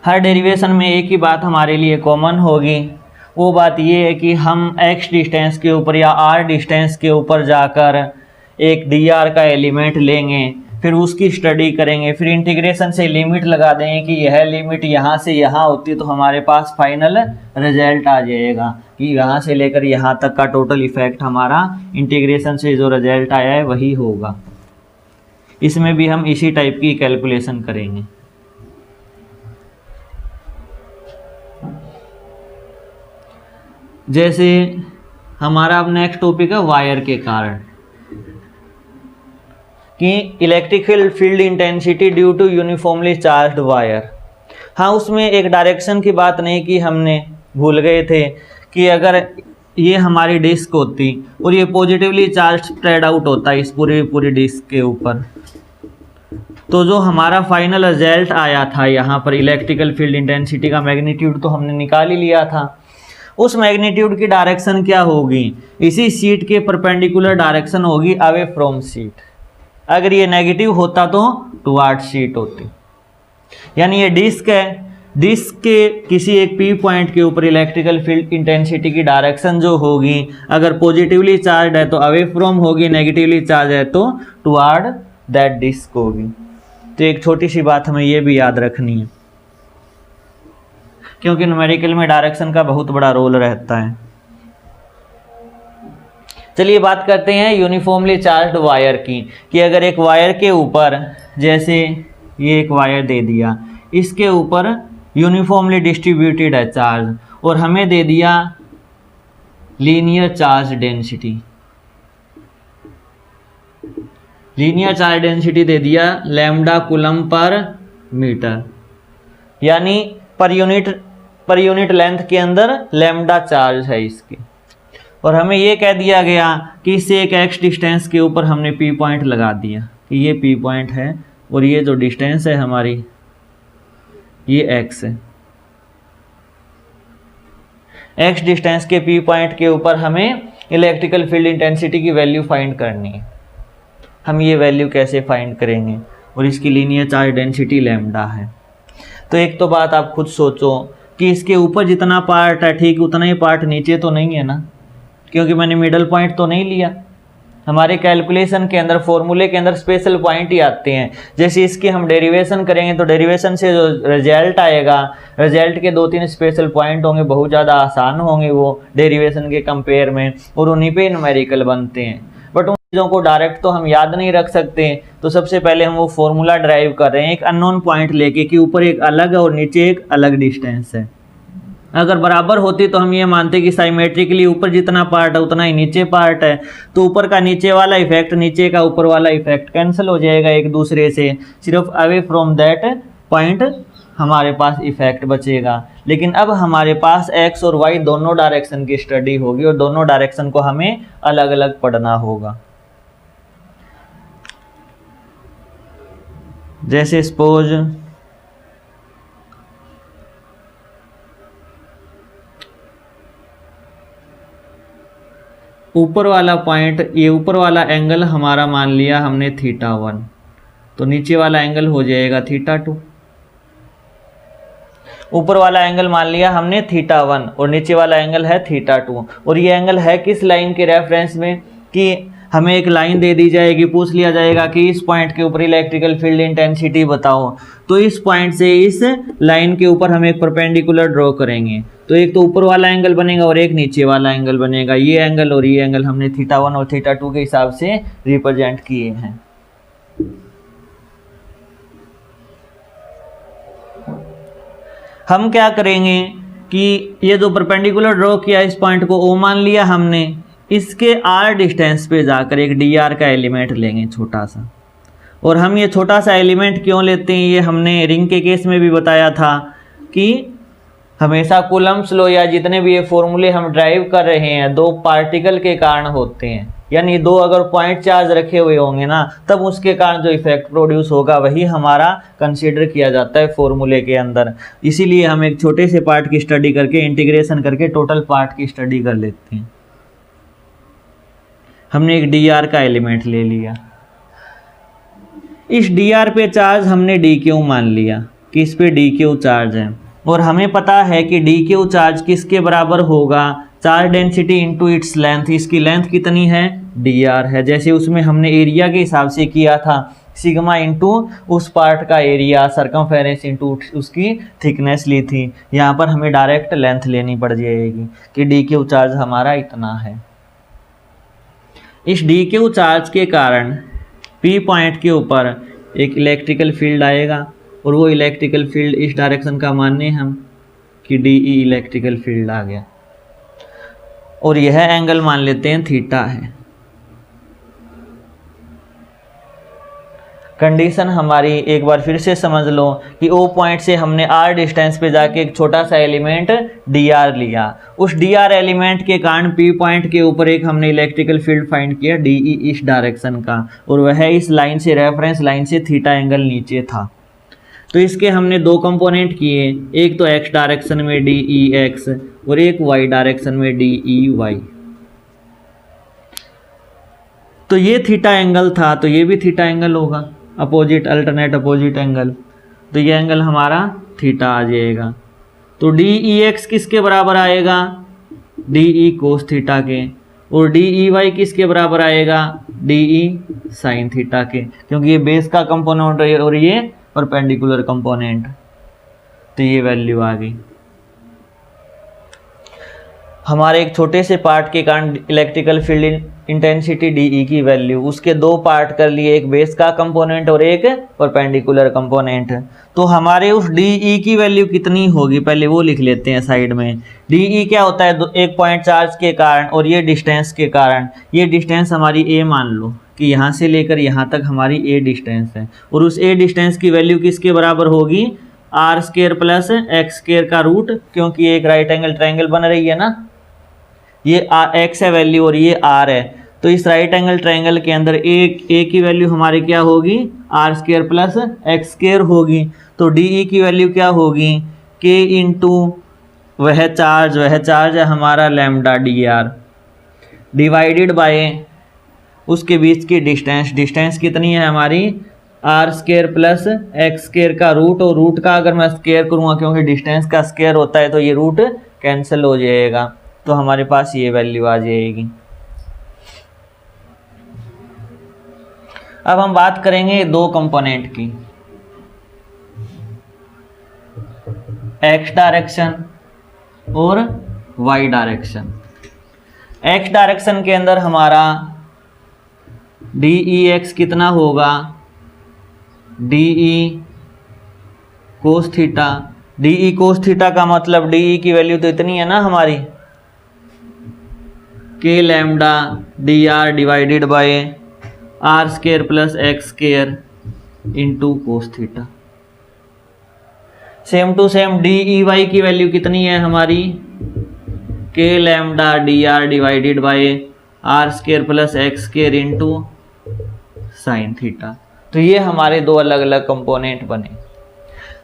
हर डेरिवेशन में एक ही बात हमारे लिए कॉमन होगी, वो बात ये है कि हम x डिस्टेंस के ऊपर या r डिस्टेंस के ऊपर जाकर एक dr का एलिमेंट लेंगे, फिर उसकी स्टडी करेंगे, फिर इंटीग्रेशन से लिमिट लगा देंगे कि यह लिमिट यहाँ से यहाँ होती है तो हमारे पास फाइनल रिजल्ट आ जाएगा कि यहाँ से लेकर यहाँ तक का टोटल इफेक्ट हमारा इंटीग्रेशन से जो रिजल्ट आया है वही होगा। इसमें भी हम इसी टाइप की कैलकुलेशन करेंगे। जैसे हमारा अब नेक्स्ट टॉपिक है वायर के कारण कि electrical field intensity due to uniformly charged wire. हाँ, उसमें एक डायरेक्शन की बात नहीं की, हमने भूल गए थे कि अगर ये हमारी डिस्क होती और ये पॉजिटिवली चार्ज स्प्रेड आउट होता है इस पूरी डिस्क के ऊपर, तो जो हमारा फाइनल रिजल्ट आया था यहाँ पर इलेक्ट्रिकल फील्ड इंटेंसिटी का मैग्नीट्यूड तो हमने निकाल ही लिया था। उस मैग्नीट्यूड की डायरेक्शन क्या होगी, इसी शीट के परपेंडिकुलर डायरेक्शन होगी अवे फ्रॉम शीट। अगर ये नेगेटिव होता तो टुवार्ड शीट होती, यानी ये डिस्क है, डिस्क के किसी एक पी पॉइंट के ऊपर इलेक्ट्रिकल फील्ड इंटेंसिटी की डायरेक्शन जो होगी अगर पॉजिटिवली चार्ज है तो अवे फ्रॉम होगी, नेगेटिवली चार्ज है तो टुवार्ड दैट डिस्क होगी। तो एक छोटी सी बात हमें ये भी याद रखनी है क्योंकि न्यूमेरिकल में डायरेक्शन का बहुत बड़ा रोल रहता है। चलिए बात करते हैं यूनिफॉर्मली चार्ज्ड वायर की कि अगर एक वायर के ऊपर, जैसे ये एक वायर दे दिया, इसके ऊपर यूनिफॉर्मली डिस्ट्रीब्यूटेड है चार्ज और हमें दे दिया linear charge density. Linear charge density दे दिया लैम्डा कूलम पर मीटर, यानी पर यूनिट लेंथ के अंदर लैम्डा चार्ज है इसके, और हमें ये कह दिया गया कि इससे एक एक्स डिस्टेंस के ऊपर हमने पी पॉइंट लगा दिया कि ये पी पॉइंट है और ये जो डिस्टेंस है हमारी ये एक्स है। एक्स डिस्टेंस के पी पॉइंट के ऊपर हमें इलेक्ट्रिकल फील्ड इंटेंसिटी की वैल्यू फाइंड करनी है। हम ये वैल्यू कैसे फाइंड करेंगे, और इसकी लीनियर चार्ज डेंसिटी लैम्डा है। तो एक तो बात आप खुद सोचो कि इसके ऊपर जितना पार्ट है ठीक उतना ही पार्ट नीचे तो नहीं है ना, क्योंकि मैंने मिडल पॉइंट तो नहीं लिया। हमारे कैलकुलेशन के अंदर फॉर्मूले के अंदर स्पेशल पॉइंट ही आते हैं। जैसे इसकी हम डेरिवेशन करेंगे तो डेरिवेशन से जो रिजल्ट आएगा, रिजल्ट के 2-3 स्पेशल पॉइंट होंगे, बहुत ज़्यादा आसान होंगे वो डेरिवेशन के कंपेयर में, और उन्हीं पे न्यूमेरिकल बनते हैं। बट उन चीज़ों को डायरेक्ट तो हम याद नहीं रख सकते, तो सबसे पहले हम वो फॉर्मूला ड्राइव कर रहे हैं एक अननोन पॉइंट लेके कि ऊपर एक अलग है और नीचे एक अलग डिस्टेंस है। अगर बराबर होती तो हम ये मानते कि साइमेट्रिकली ऊपर जितना पार्ट है उतना ही नीचे पार्ट है, तो ऊपर का नीचे वाला इफेक्ट, नीचे का ऊपर वाला इफेक्ट कैंसिल हो जाएगा एक दूसरे से, सिर्फ अवे फ्रॉम दैट पॉइंट हमारे पास इफेक्ट बचेगा। लेकिन अब हमारे पास एक्स और वाई दोनों डायरेक्शन की स्टडी होगी और दोनों डायरेक्शन को हमें अलग अलग पढ़ना होगा। जैसे सपोज ऊपर वाला पॉइंट, ये ऊपर वाला एंगल हमारा मान लिया हमने θ1, तो नीचे वाला एंगल हो जाएगा θ2। ऊपर वाला एंगल मान लिया हमने θ1 और नीचे वाला एंगल है θ2, और ये एंगल है किस लाइन के रेफरेंस में, कि हमें एक लाइन दे दी जाएगी, पूछ लिया जाएगा कि इस पॉइंट के ऊपर इलेक्ट्रिकल फील्ड इंटेंसिटी बताओ, तो इस पॉइंट से इस लाइन के ऊपर हम एक परपेंडिकुलर ड्रॉ करेंगे। तो एक तो ऊपर वाला एंगल बनेगा और एक नीचे वाला एंगल बनेगा। ये एंगल और ये एंगल हमने θ1 और θ2 के हिसाब से रिप्रेजेंट किए हैं। हम क्या करेंगे कि ये जो परपेंडिकुलर ड्रॉ किया, इस पॉइंट को O मान लिया हमने, इसके R डिस्टेंस पे जाकर एक dr का एलिमेंट लेंगे छोटा सा। और हम ये छोटा सा एलिमेंट क्यों लेते हैं, ये हमने रिंग के केस में भी बताया था कि हमेशा कूलम्ब्स लॉ या जितने भी ये फॉर्मूले हम ड्राइव कर रहे हैं दो पार्टिकल के कारण होते हैं। यानी दो अगर पॉइंट चार्ज रखे हुए होंगे ना, तब उसके कारण जो इफेक्ट प्रोड्यूस होगा वही हमारा कंसीडर किया जाता है फॉर्मूले के अंदर। इसीलिए हम एक छोटे से पार्ट की स्टडी करके इंटीग्रेशन करके टोटल पार्ट की स्टडी कर लेते हैं। हमने एक dr का एलिमेंट ले लिया, इस dr पे चार्ज हमने dq मान लिया कि इस पे dq चार्ज है, और हमें पता है कि dq चार्ज किसके बराबर होगा, charge density into its length. इसकी लेंथ कितनी है, dr है। जैसे उसमें हमने एरिया के हिसाब से किया था, सिग्मा इंटू उस पार्ट का एरिया, सरकमफेरेंस इंटू उसकी थिकनेस ली थी। यहाँ पर हमें डायरेक्ट लेंथ लेनी पड़ जाएगी कि dq चार्ज हमारा इतना है। इस dq चार्ज के कारण P पॉइंट के ऊपर एक इलेक्ट्रिकल फील्ड आएगा, और वो इलेक्ट्रिकल फील्ड इस डायरेक्शन का माने हम कि DE इलेक्ट्रिकल फील्ड आ गया, और यह एंगल मान लेते हैं थीटा है। कंडीशन हमारी एक बार फिर से समझ लो कि O पॉइंट से हमने R डिस्टेंस पे जाके एक छोटा सा एलिमेंट dr लिया। उस dr एलिमेंट के कारण P पॉइंट के ऊपर एक हमने इलेक्ट्रिकल फील्ड फाइंड किया DE इस डायरेक्शन का, और वह इस लाइन से, रेफरेंस लाइन से थीटा एंगल नीचे था। तो इसके हमने दो कंपोनेंट किए, एक तो x डायरेक्शन में DEx और एक y डायरेक्शन में DEy। तो ये थीटा एंगल था, तो ये भी थीटा एंगल होगा, अपोजिट, अल्टरनेट अपोजिट एंगल। तो ये एंगल हमारा थीटा आ जाएगा। तो DEx किसके बराबर आएगा, DE कोस थीटा के, और DEy किसके बराबर आएगा, DE साइन थीटा के, क्योंकि ये बेस का कंपोनेंट है और ये परपेंडिकुलर कंपोनेंट। तो ये वैल्यू आ गई हमारे एक छोटे से पार्ट के कारण इलेक्ट्रिकल फील्ड इंटेंसिटी DE की वैल्यू। उसके दो पार्ट कर लिए, एक बेस का कंपोनेंट और एक परपेंडिकुलर कंपोनेंट। तो हमारे उस DE की वैल्यू कितनी होगी, पहले वो लिख लेते हैं साइड में। DE क्या होता है, एक पॉइंट चार्ज के कारण और ये डिस्टेंस के कारण। ये डिस्टेंस हमारी A मान लो कि यहाँ से लेकर यहाँ तक हमारी A डिस्टेंस है, और उस A डिस्टेंस की वैल्यू किसके बराबर होगी, r square plus x square का रूट, क्योंकि एक राइट एंगल ट्रायंगल बन रही है ना, ये x है वैल्यू और ये r है। तो इस राइट एंगल ट्रायंगल के अंदर a की वैल्यू हमारी क्या होगी, r square plus x square होगी। तो DE की वैल्यू क्या होगी, k इंटू वह चार्ज है हमारा लैम्डा dr, डिवाइडेड बाय उसके बीच की डिस्टेंस कितनी है हमारी, r square plus x square का रूट, और रूट का अगर मैं स्क्वायर करूँगा क्योंकि डिस्टेंस का स्क्वायर होता है तो ये रूट कैंसिल हो जाएगा। तो हमारे पास ये वैल्यू आ जाएगी। अब हम बात करेंगे दो कंपोनेंट की, x डायरेक्शन और y डायरेक्शन। x डायरेक्शन के अंदर हमारा DEx कितना होगा, DE cos theta. DE cos theta का मतलब DE की वैल्यू तो इतनी है ना हमारी, k lambda dr divided by r square plus x square into cos theta. Same to same DEy की वैल्यू कितनी है हमारी, k lambda dr divided by r square plus x square into sine theta. तो ये हमारे दो अलग अलग कंपोनेंट बने।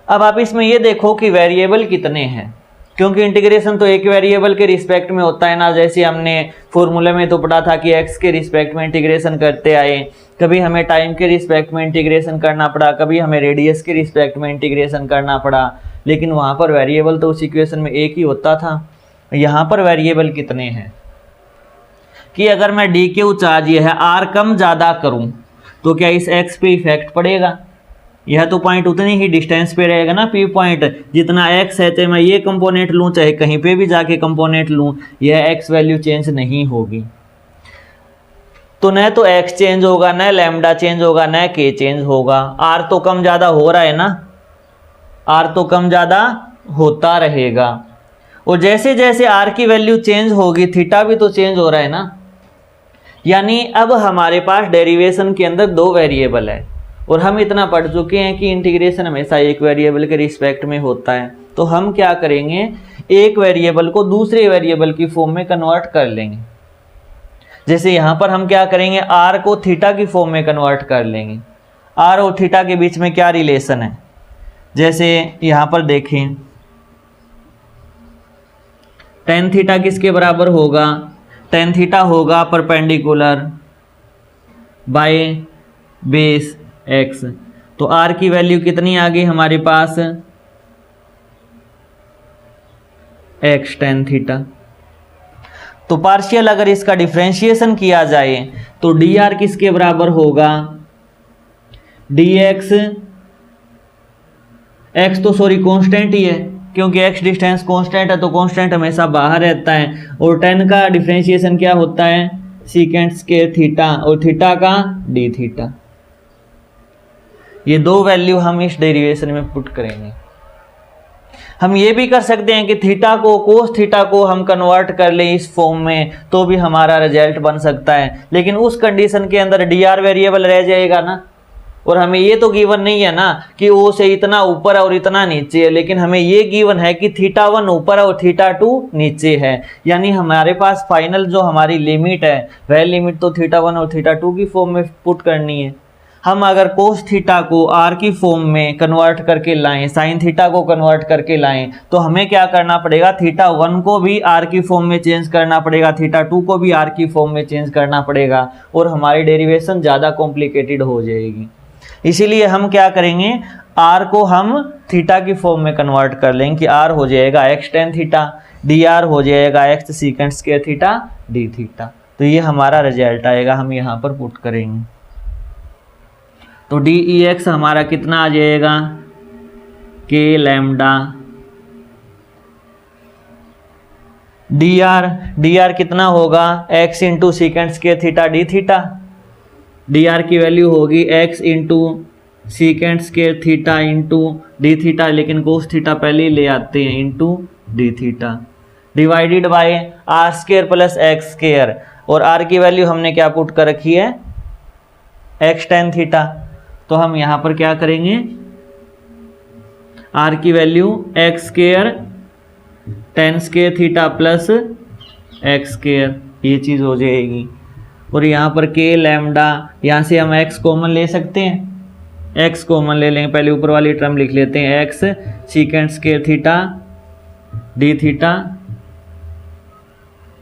अब आप इसमें ये देखो कि वेरिएबल कितने हैं, क्योंकि इंटीग्रेशन तो एक वेरिएबल के रिस्पेक्ट में होता है ना। जैसे हमने फॉर्मूले में तो पढ़ा था कि x के रिस्पेक्ट में इंटीग्रेशन करते आए, कभी हमें टाइम के रिस्पेक्ट में इंटीग्रेशन करना पड़ा, कभी हमें रेडियस के रिस्पेक्ट में इंटीग्रेशन करना पड़ा, लेकिन वहाँ पर वेरिएबल तो उस इक्वेशन में एक ही होता था। यहाँ पर वेरिएबल कितने हैं कि अगर मैं DQ चार्ज ये है r कम ज़्यादा करूँ तो क्या इस x पे इफेक्ट पड़ेगा, यह तो पॉइंट उतनी ही डिस्टेंस पे रहेगा ना, पी पॉइंट जितना x है, चाहे मैं ये कंपोनेंट लूँ चाहे कहीं पे भी जाके कंपोनेंट लूँ, यह x वैल्यू चेंज नहीं होगी। तो न तो x चेंज होगा, न लैम्डा चेंज होगा, न k चेंज होगा। r तो कम ज़्यादा हो रहा है ना, r तो कम ज़्यादा होता रहेगा। और जैसे जैसे r की वैल्यू चेंज होगी थीटा भी तो चेंज हो रहा है ना। यानी अब हमारे पास डेरिवेशन के अंदर दो वेरिएबल है, और हम इतना पढ़ चुके हैं कि इंटीग्रेशन हमेशा एक वेरिएबल के रिस्पेक्ट में होता है। तो हम क्या करेंगे, एक वेरिएबल को दूसरे वेरिएबल की फॉर्म में कन्वर्ट कर लेंगे। जैसे यहाँ पर हम क्या करेंगे, r को थीटा की फॉर्म में कन्वर्ट कर लेंगे। r और थीटा के बीच में क्या रिलेशन है, जैसे यहाँ पर देखें टेन थीटा किसके बराबर होगा, टेन थीटा होगा परपेंडिकुलर बाय बेस x। तो r की वैल्यू कितनी आ गई हमारे पास, x टेन थीटा। तो पार्शियल अगर इसका डिफरेंशिएशन किया जाए तो dr किसके बराबर होगा, dx, x तो सॉरी कांस्टेंट ही है क्योंकि x डिस्टेंस कांस्टेंट है, तो कांस्टेंट हमेशा बाहर रहता है। और टेन का डिफरेंशिएशन क्या होता है, सीकेंट स्क्वायर थीटा, और थीटा का डी थीटा। ये दो वैल्यू हम इस डेरिवेशन में पुट करेंगे। हम ये भी कर सकते हैं कि थीटा को, कोस थीटा को हम कन्वर्ट कर लें इस फॉर्म में, तो भी हमारा रिजल्ट बन सकता है। लेकिन उस कंडीशन के अंदर dr वेरिएबल रह जाएगा ना, और हमें ये तो गिवन नहीं है ना कि ओ से इतना ऊपर और इतना नीचे है, लेकिन हमें ये गिवन है कि थीटा 1 ऊपर और थीटा 2 नीचे है। यानी हमारे पास फाइनल जो हमारी लिमिट है वह लिमिट तो थीटा 1 और थीटा 2 की फॉर्म में पुट करनी है। हम अगर कोस थीटा को r की फॉर्म में कन्वर्ट करके लाएं, साइन थीटा को कन्वर्ट करके लाएं, तो हमें क्या करना पड़ेगा, थीटा 1 को भी r की फॉर्म में चेंज करना पड़ेगा, थीटा 2 को भी r की फॉर्म में चेंज करना पड़ेगा, और हमारी डेरिवेशन ज़्यादा कॉम्प्लिकेटेड हो जाएगी। इसीलिए हम क्या करेंगे, r को हम थीटा की फॉर्म में कन्वर्ट कर लेंगे कि r हो जाएगा x टेन थीटा, dr हो जाएगा x secant square theta d theta. तो ये हमारा रिजल्ट आएगा, हम यहाँ पर पुट करेंगे। तो dEx हमारा कितना आ जाएगा, k लैम्डा, dr कितना होगा, x into secant square theta D theta. dr की वैल्यू होगी x into secant square theta into D theta, लेकिन कोस थीटा पहले ही ले आते हैं, into D theta, divided by R square plus X square. और r की वैल्यू हमने क्या पुट कर रखी है, x टेन थीटा। तो हम यहाँ पर क्या करेंगे, r की value x square ten square theta plus X square, ये चीज़ हो जाएगी। और यहाँ पर k लैम्डा, यहाँ से हम x कॉमन ले सकते हैं, x कॉमन ले लेंगे, पहले ऊपर वाली टर्म लिख लेते हैं, x secant square theta D theta,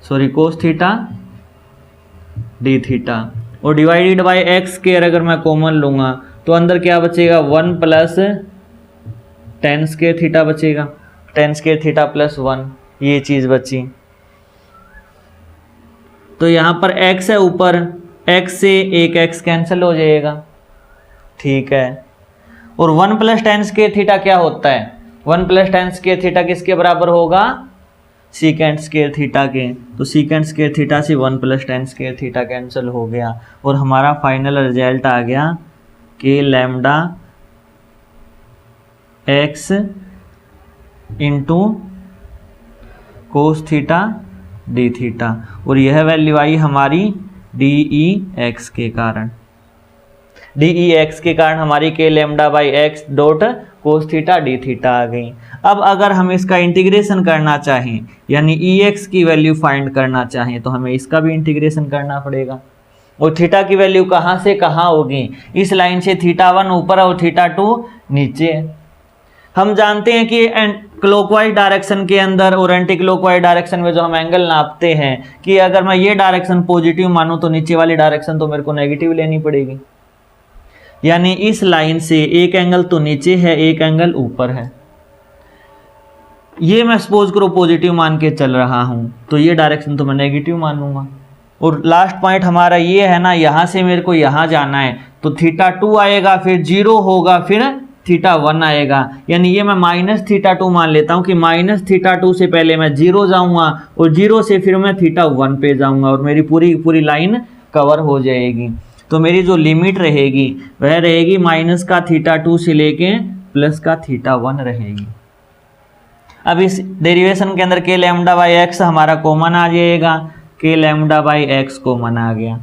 sorry कोस थीटा डी थीटा, और डिवाइडेड बाय एक्स स्क्वायर अगर मैं कॉमन लूँगा तो अंदर क्या बचेगा, 1 प्लस टेन स्क्वायर थीटा बचेगा, टेन स्क्वायर थीटा प्लस 1, ये चीज़ बची। तो यहाँ पर x है ऊपर, x से एक x कैंसिल हो जाएगा, ठीक है। और 1 प्लस टेन स्क्वायर थीटा क्या होता है, 1 प्लस टेन स्क्वायर थीटा किसके बराबर होगा, सीकेंट स्क्वायर थीटा के। तो सीकेंट स्क्वायर थीटा से 1 plus ten square theta cancel हो गया, और हमारा फाइनल रिजल्ट आ गया कि lambda x into cos theta D theta, और यह वैल्यू आई हमारी dEx के कारण, dEx के कारण हमारी k lambda by x dot cos theta D theta आ गई। अब अगर हम इसका इंटीग्रेशन करना चाहें, यानी Ex की वैल्यू फाइंड करना चाहें, तो हमें इसका भी इंटीग्रेशन करना पड़ेगा। और थीटा की वैल्यू कहाँ से कहाँ होगी, इस लाइन से थीटा 1 ऊपर और थीटा 2 नीचे। हम जानते हैं कि क्लॉकवाइज डायरेक्शन के अंदर और एंटी क्लॉकवाइज डायरेक्शन में जो हम एंगल नापते हैं, कि अगर मैं ये डायरेक्शन पॉजिटिव मानूं तो नीचे वाली डायरेक्शन तो मेरे को नेगेटिव लेनी पड़ेगी। यानी इस लाइन से एक एंगल तो नीचे है, एक एंगल ऊपर है। ये मैं सपोज करो पॉजिटिव मान के चल रहा हूं, तो ये डायरेक्शन तो मैं नेगेटिव मानूंगा। और लास्ट पॉइंट हमारा ये है ना, यहाँ से मेरे को यहाँ जाना है, तो थीटा 2 आएगा, फिर 0 होगा, फिर थीटा 1 आएगा, यानी ये मैं माइनस थीटा 2 मान लेता हूँ कि माइनस थीटा 2 से पहले मैं 0 जाऊँगा और 0 से फिर मैं थीटा 1 पे जाऊँगा और मेरी पूरी लाइन कवर हो जाएगी। तो मेरी जो लिमिट रहेगी वह रहेगी माइनस का थीटा 2 से लेके प्लस का थीटा 1 रहेगी। अब इस डेरिवेशन के अंदर के लैम्डा बाई एक्स हमारा कॉमन आ जाएगा, K lambda by x common आ गया।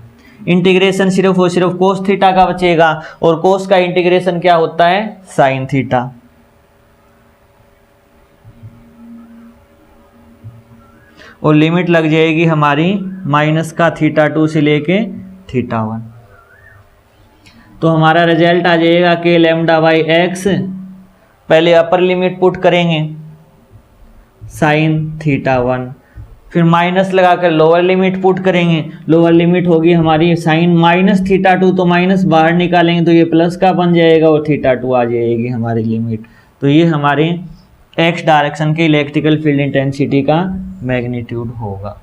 इंटीग्रेशन सिर्फ और सिर्फ कोस थीटा का बचेगा और कोस का इंटीग्रेशन क्या होता है, साइन थीटा। और लिमिट लग जाएगी हमारी माइनस का थीटा 2 से लेके थीटा 1। तो हमारा रिजल्ट आ जाएगा के लैम्डा बाई एक्स, पहले अपर लिमिट पुट करेंगे साइन थीटा 1, फिर माइनस लगाकर लोअर लिमिट पुट करेंगे, लोअर लिमिट होगी हमारी साइन माइनस थीटा 2, तो माइनस बाहर निकालेंगे तो ये प्लस का बन जाएगा और थीटा 2 आ जाएगी हमारी लिमिट। तो ये हमारे एक्स डायरेक्शन के इलेक्ट्रिकल फील्ड इंटेंसिटी का मैग्नीट्यूड होगा।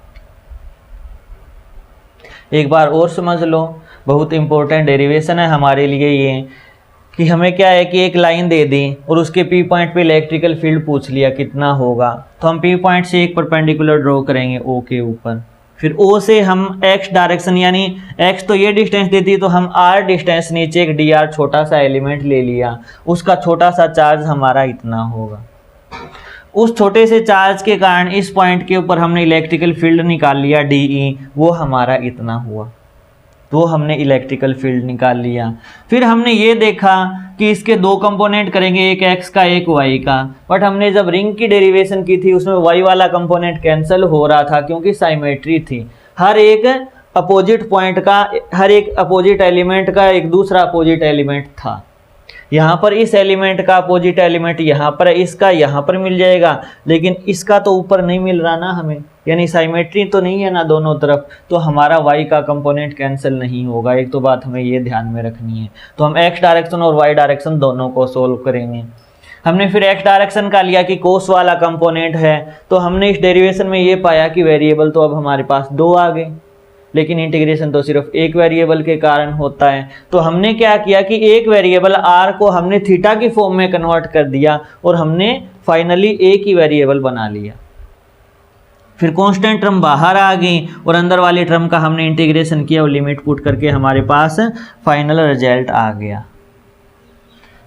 एक बार और समझ लो, बहुत इंपॉर्टेंट डेरिवेशन है हमारे लिए ये, कि हमें क्या है कि एक लाइन दे दी और उसके पी पॉइंट पे इलेक्ट्रिकल फील्ड पूछ लिया कितना होगा, तो हम पी पॉइंट से एक परपेंडिकुलर ड्रॉ करेंगे ओ के ऊपर, फिर ओ से हम एक्स डायरेक्शन यानी एक्स तो ये डिस्टेंस देती तो हम आर डिस्टेंस नीचे एक डी आर छोटा सा एलिमेंट ले लिया, उसका छोटा सा चार्ज हमारा इतना होगा। उस छोटे से चार्ज के कारण इस पॉइंट के ऊपर हमने इलेक्ट्रिकल फील्ड निकाल लिया डी ई, वो हमारा इतना हुआ, तो हमने इलेक्ट्रिकल फील्ड निकाल लिया। फिर हमने ये देखा कि इसके दो कंपोनेंट करेंगे, एक एक्स का एक वाई का, बट हमने जब रिंग की डेरिवेशन की थी उसमें वाई वाला कंपोनेंट कैंसिल हो रहा था क्योंकि साइमेट्री थी, हर एक अपोजिट पॉइंट का, हर एक अपोजिट एलिमेंट का एक दूसरा अपोजिट एलिमेंट था। यहाँ पर इस एलिमेंट का अपोजिट एलिमेंट यहाँ पर, इसका यहाँ पर मिल जाएगा, लेकिन इसका तो ऊपर नहीं मिल रहा ना हमें, यानी साइमेट्री तो नहीं है ना दोनों तरफ, तो हमारा y का कंपोनेंट कैंसिल नहीं होगा। एक तो बात हमें ये ध्यान में रखनी है। तो हम x डायरेक्शन और y डायरेक्शन दोनों को सोल्व करेंगे। हमने फिर x डायरेक्शन का लिया कि कोस वाला कंपोनेंट है, तो हमने इस डेरिवेशन में ये पाया कि वेरिएबल तो अब हमारे पास 2 आ गए, लेकिन इंटीग्रेशन तो सिर्फ एक वेरिएबल के कारण होता है। तो हमने क्या किया कि एक वेरिएबल r को हमने थीटा की फॉर्म में कन्वर्ट कर दिया और हमने फाइनली एक ही वेरिएबल बना लिया। फिर कांस्टेंट टर्म बाहर आ गई और अंदर वाली टर्म का हमने इंटीग्रेशन किया और लिमिट पुट करके हमारे पास फाइनल रिजल्ट आ गया।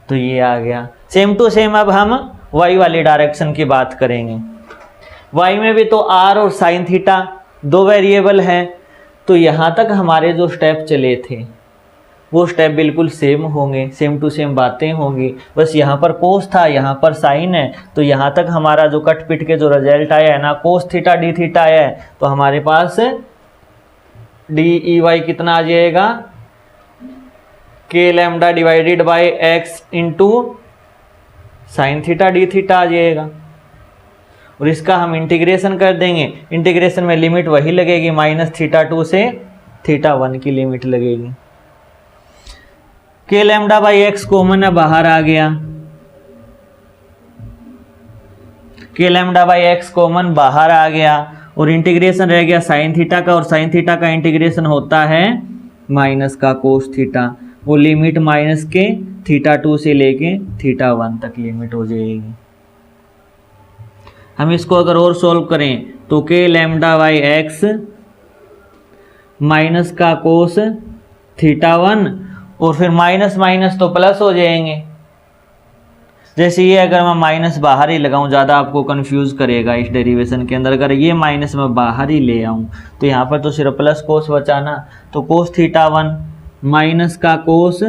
तो ये आ गया। सेम टू सेम अब हम y वाली डायरेक्शन की बात करेंगे। y में भी तो r और साइन थीटा दो वेरिएबल हैं, तो यहाँ तक हमारे जो स्टेप चले थे वो स्टेप बिल्कुल सेम होंगे, सेम टू सेम बातें होंगी। बस यहाँ पर कोस था, यहाँ पर साइन है, तो यहाँ तक हमारा जो कट पिट के जो रिजल्ट आया है ना, कोस थीटा डी थीटा आया है, तो हमारे पास डी ई वाई कितना आ जाएगा, K lambda divided by x into sine theta D theta आ जाएगा। और इसका हम इंटीग्रेशन कर देंगे, इंटीग्रेशन में लिमिट वही लगेगी, माइनस थीटा 2 से थीटा 1 की लिमिट लगेगी। के लैम्डा बाई एक्स कॉमन है, बाहर आ गया, के लैम्डा बाई एक्स कॉमन बाहर आ गया और इंटीग्रेशन रह गया साइन थीटा का, और साइन थीटा का इंटीग्रेशन होता है माइनस का कोस थीटा, वो लिमिट माइनस के थीटा 2 से लेके थीटा 1 तक लिमिट हो जाएगी। हम इसको अगर और सॉल्व करें तो के लैम्डा बाई एक्स माइनस का कोस थीटा 1 और फिर माइनस माइनस तो प्लस हो जाएंगे। जैसे ये अगर मैं माइनस बाहर ही लगाऊं, ज़्यादा आपको कंफ्यूज करेगा इस डेरिवेशन के अंदर। अगर ये माइनस मैं बाहर ही ले आऊं तो यहाँ पर तो सिर्फ प्लस कोस बचाना, तो कोस थीटा 1 माइनस का कोस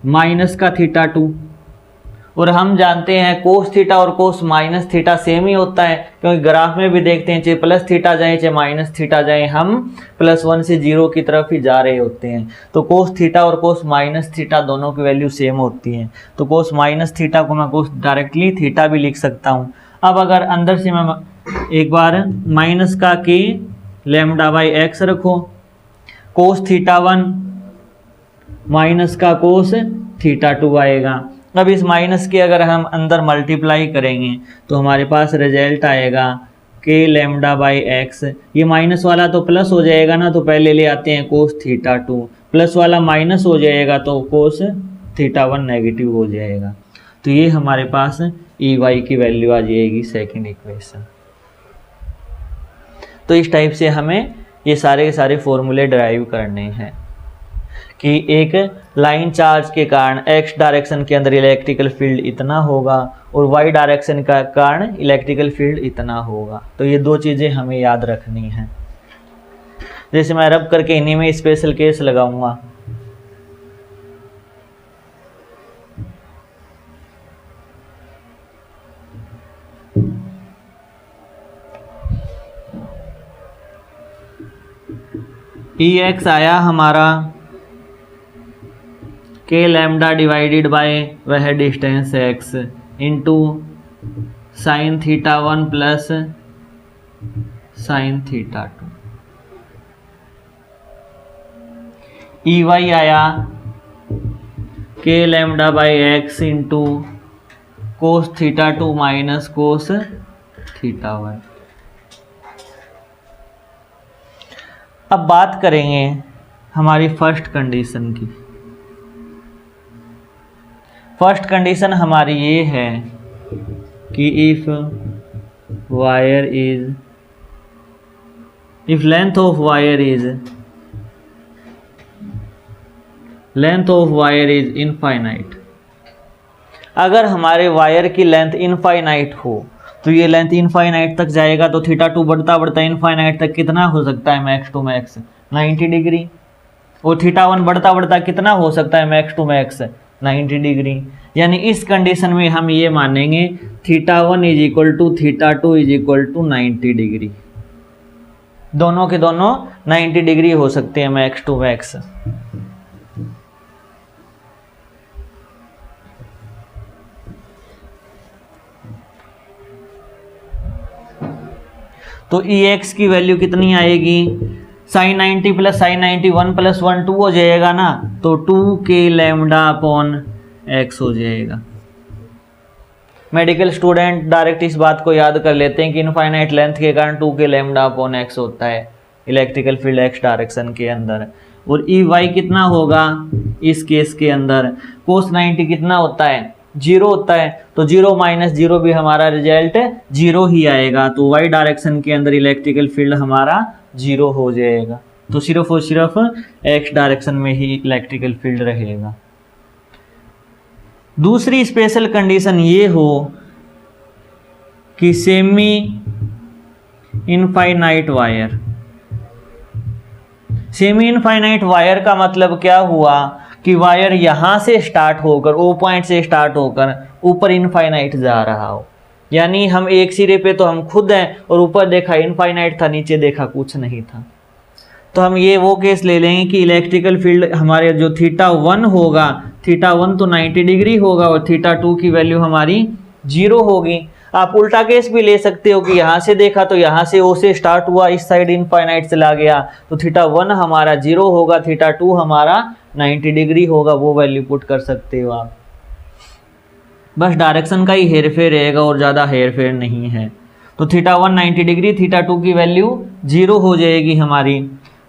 माइनस का थीटा 2, और हम जानते हैं कोस थीटा और कोस माइनस थीटा सेम ही होता है, क्योंकि ग्राफ में भी देखते हैं चाहे प्लस थीटा जाए चाहे माइनस थीटा जाए, हम +1 से 0 की तरफ ही जा रहे होते हैं। तो कोस थीटा और कोस माइनस थीटा दोनों की वैल्यू सेम होती है, तो कोस माइनस थीटा को मैं कोस डायरेक्टली थीटा भी लिख सकता हूँ। अब अगर अंदर से मैं एक बार माइनस का के लैम्डा बाई एक्स रखो, कोस थीटा 1 माइनस का कोस थीटा 2 आएगा। अब इस माइनस के अगर हम अंदर मल्टीप्लाई करेंगे तो हमारे पास रिजल्ट आएगा के लैम्डा बाई एक्स, ये माइनस वाला तो प्लस हो जाएगा ना, तो पहले ले आते हैं कोस थीटा 2, प्लस वाला माइनस हो जाएगा तो कोस थीटा 1 नेगेटिव हो जाएगा। तो ये हमारे पास ई वाई की वैल्यू आ जाएगी सेकेंड इक्वेशन। तो इस टाइप से हमें ये सारे के सारे फॉर्मूले ड्राइव करने हैं कि एक लाइन चार्ज के कारण एक्स डायरेक्शन के अंदर इलेक्ट्रिकल फील्ड इतना होगा और वाई डायरेक्शन का कारण इलेक्ट्रिकल फील्ड इतना होगा। तो ये दो चीज़ें हमें याद रखनी हैं। जैसे मैं रब करके इन्हीं में स्पेशल केस लगाऊंगा। ई एक्स आया हमारा के लैम्डा डिवाइडेड बाय वह distance X into sine theta 1 plus sine theta 2। E Y आया K lambda by x into cos theta 2 minus cos theta 1। अब बात करेंगे हमारी फर्स्ट कंडीशन की। फर्स्ट कंडीशन हमारी ये है कि if length of wire is infinite. अगर हमारे वायर की लेंथ इनफाइनाइट हो तो ये लेंथ इनफाइनाइट तक जाएगा, तो थीटा 2 बढ़ता बढ़ता इनफाइनाइट तक कितना हो सकता है मैक्स टू मैक्स 90 डिग्री, और थीटा 1 बढ़ता बढ़ता कितना हो सकता है मैक्स टू मैक्स 90 डिग्री। यानी इस कंडीशन में हम ये मानेंगे theta 1 is equal to theta 2 is equal to 90 degree. दोनों के दोनों 90 डिग्री हो सकते हैं मैक्स टू मैक्स। तो ई एक्स की वैल्यू कितनी आएगी, साइन 90 प्लस साइन 90 1 प्लस 1 2 हो जाएगा ना, तो 2 के लैम्डा अपॉन एक्स हो जाएगा। मेडिकल स्टूडेंट डायरेक्ट इस बात को याद कर लेते हैं कि इनफाइनाइट लेंथ के कारण 2 के लैम्डा अपॉन एक्स होता है इलेक्ट्रिकल फील्ड एक्स डायरेक्शन के अंदर। और ई वाई कितना होगा इस केस के अंदर, कोस 90 कितना होता है 0 होता है, तो 0 माइनस 0 भी हमारा रिजल्ट 0 ही आएगा। तो वाई डायरेक्शन के अंदर इलेक्ट्रिकल फील्ड हमारा 0 हो जाएगा। तो सिर्फ और सिर्फ एक्स डायरेक्शन में ही इलेक्ट्रिकल फील्ड रहेगा। दूसरी स्पेशल कंडीशन ये हो कि semi infinite wire. Semi infinite wire का मतलब क्या हुआ कि वायर यहां से स्टार्ट होकर ओ पॉइंट से स्टार्ट होकर ऊपर इनफाइनाइट जा रहा हो। यानी हम एक सिरे पे तो हम खुद हैं और ऊपर देखा इनफाइनाइट था, नीचे देखा कुछ नहीं था। तो हम ये वो केस ले लेंगे कि इलेक्ट्रिकल फील्ड हमारे जो थीटा 1 होगा, थीटा 1 तो 90 डिग्री होगा और थीटा 2 की वैल्यू हमारी 0 होगी। आप उल्टा केस भी ले सकते हो कि यहाँ से देखा तो यहाँ से ओ से स्टार्ट हुआ, इस साइड इनफाइनाइट चला गया, तो थीटा 1 हमारा 0 होगा, थीटा 2 हमारा 90 डिग्री होगा। वो वैल्यू पुट कर सकते हो आप। बस डायरेक्शन का ही हेरफेर रहेगा और ज़्यादा हेरफेर नहीं है। तो थीटा 1 90 डिग्री, थीटा 2 की वैल्यू 0 हो जाएगी हमारी।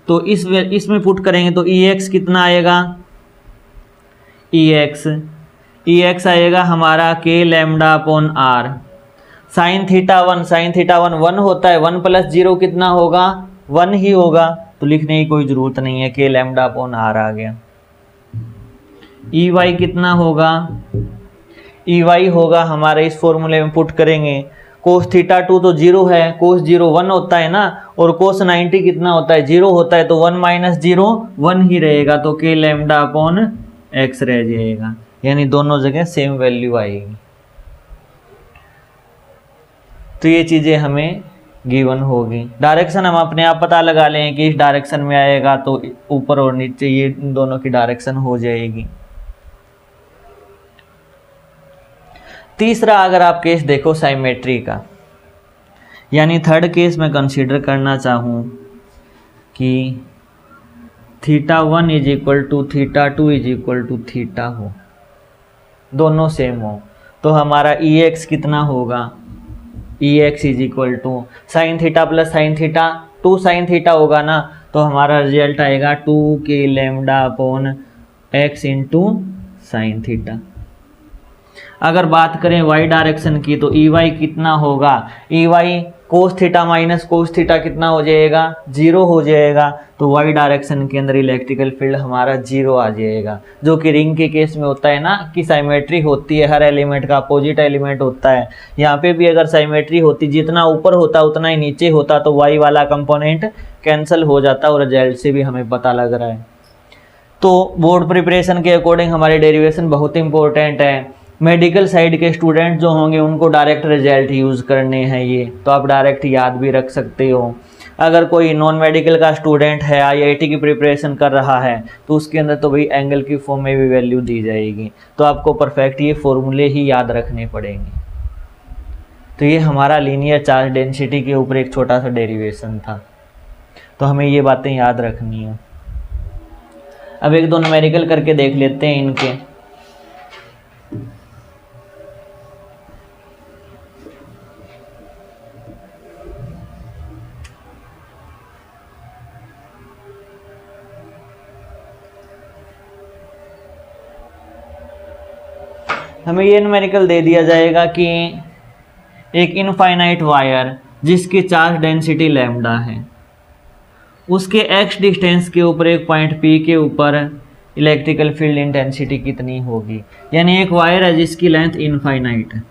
तो इसमें पुट करेंगे तो ई एक्स कितना आएगा, ई एक्स आएगा हमारा K lambda upon R. Sine theta 1 1 होता है, 1 प्लस 0 कितना होगा 1 ही होगा, तो लिखने की कोई ज़रूरत नहीं है, के लैम्डा अपॉन आर आ गया। ई वाई कितना होगा, ई वाई होगा हमारे इस फॉर्मूले में पुट करेंगे कोस थीटा 2 तो 0 है, कोस 0 1 होता है ना, और कोस 90 कितना होता है 0 होता है, तो 1 माइनस 0 1 ही रहेगा, तो के लैम्डा अपॉन एक्स रह जाएगा। यानी दोनों जगह सेम वैल्यू आएगी। तो ये चीज़ें हमें गिवन होगी। डायरेक्शन हम अपने आप पता लगा लें कि इस डायरेक्शन में आएगा तो ऊपर और नीचे ये दोनों की डायरेक्शन हो जाएगी। तीसरा अगर आप केस देखो साइमेट्री का, यानी थर्ड केस में कंसीडर करना चाहूँ कि theta 1 is equal to theta 2 is equal to theta हो, दोनों सेम हो, तो हमारा ई एक्स कितना होगा, E x is equal to sine theta plus sine theta 2 sine theta होगा ना, तो हमारा रिजल्ट आएगा 2 K lambda upon x into sine theta. अगर बात करें y डायरेक्शन की तो EY कितना होगा, EY cos theta minus cos theta कितना हो जाएगा, 0 हो जाएगा। तो y डायरेक्शन के अंदर इलेक्ट्रिकल फील्ड हमारा 0 आ जाएगा, जो कि रिंग के केस में होता है ना कि साइमेट्री होती है, हर एलिमेंट का अपोजिट एलिमेंट होता है। यहाँ पे भी अगर साइमेट्री होती, जितना ऊपर होता उतना ही नीचे होता, तो y वाला कंपोनेंट कैंसिल हो जाता, और रिजल्ट से भी हमें पता लग रहा है। तो बोर्ड प्रिपरेशन के अकॉर्डिंग हमारे डेरिवेशन बहुत इंपॉर्टेंट है। मेडिकल साइड के स्टूडेंट जो होंगे उनको डायरेक्ट रिजल्ट यूज़ करने हैं ये, तो आप डायरेक्ट याद भी रख सकते हो। अगर कोई नॉन मेडिकल का स्टूडेंट है, IIT की प्रिपरेशन कर रहा है, तो उसके अंदर तो भाई एंगल की फॉर्म में भी वैल्यू दी जाएगी, तो आपको परफेक्ट ये फॉर्मूले ही याद रखने पड़ेंगे। तो ये हमारा लीनियर चार्ज डेंसिटी के ऊपर एक छोटा सा डेरिवेशन था, तो हमें ये बातें याद रखनी है। अब एक दो न्यूमेरिकल करके देख लेते हैं इनके। हमें ये न्यूमेरिकल दे दिया जाएगा कि एक इनफाइनाइट वायर जिसकी चार्ज डेंसिटी लैम्डा है, उसके x डिस्टेंस के ऊपर एक पॉइंट P के ऊपर इलेक्ट्रिकल फील्ड इंटेंसिटी कितनी होगी। यानी एक वायर है जिसकी लेंथ इनफाइनाइट है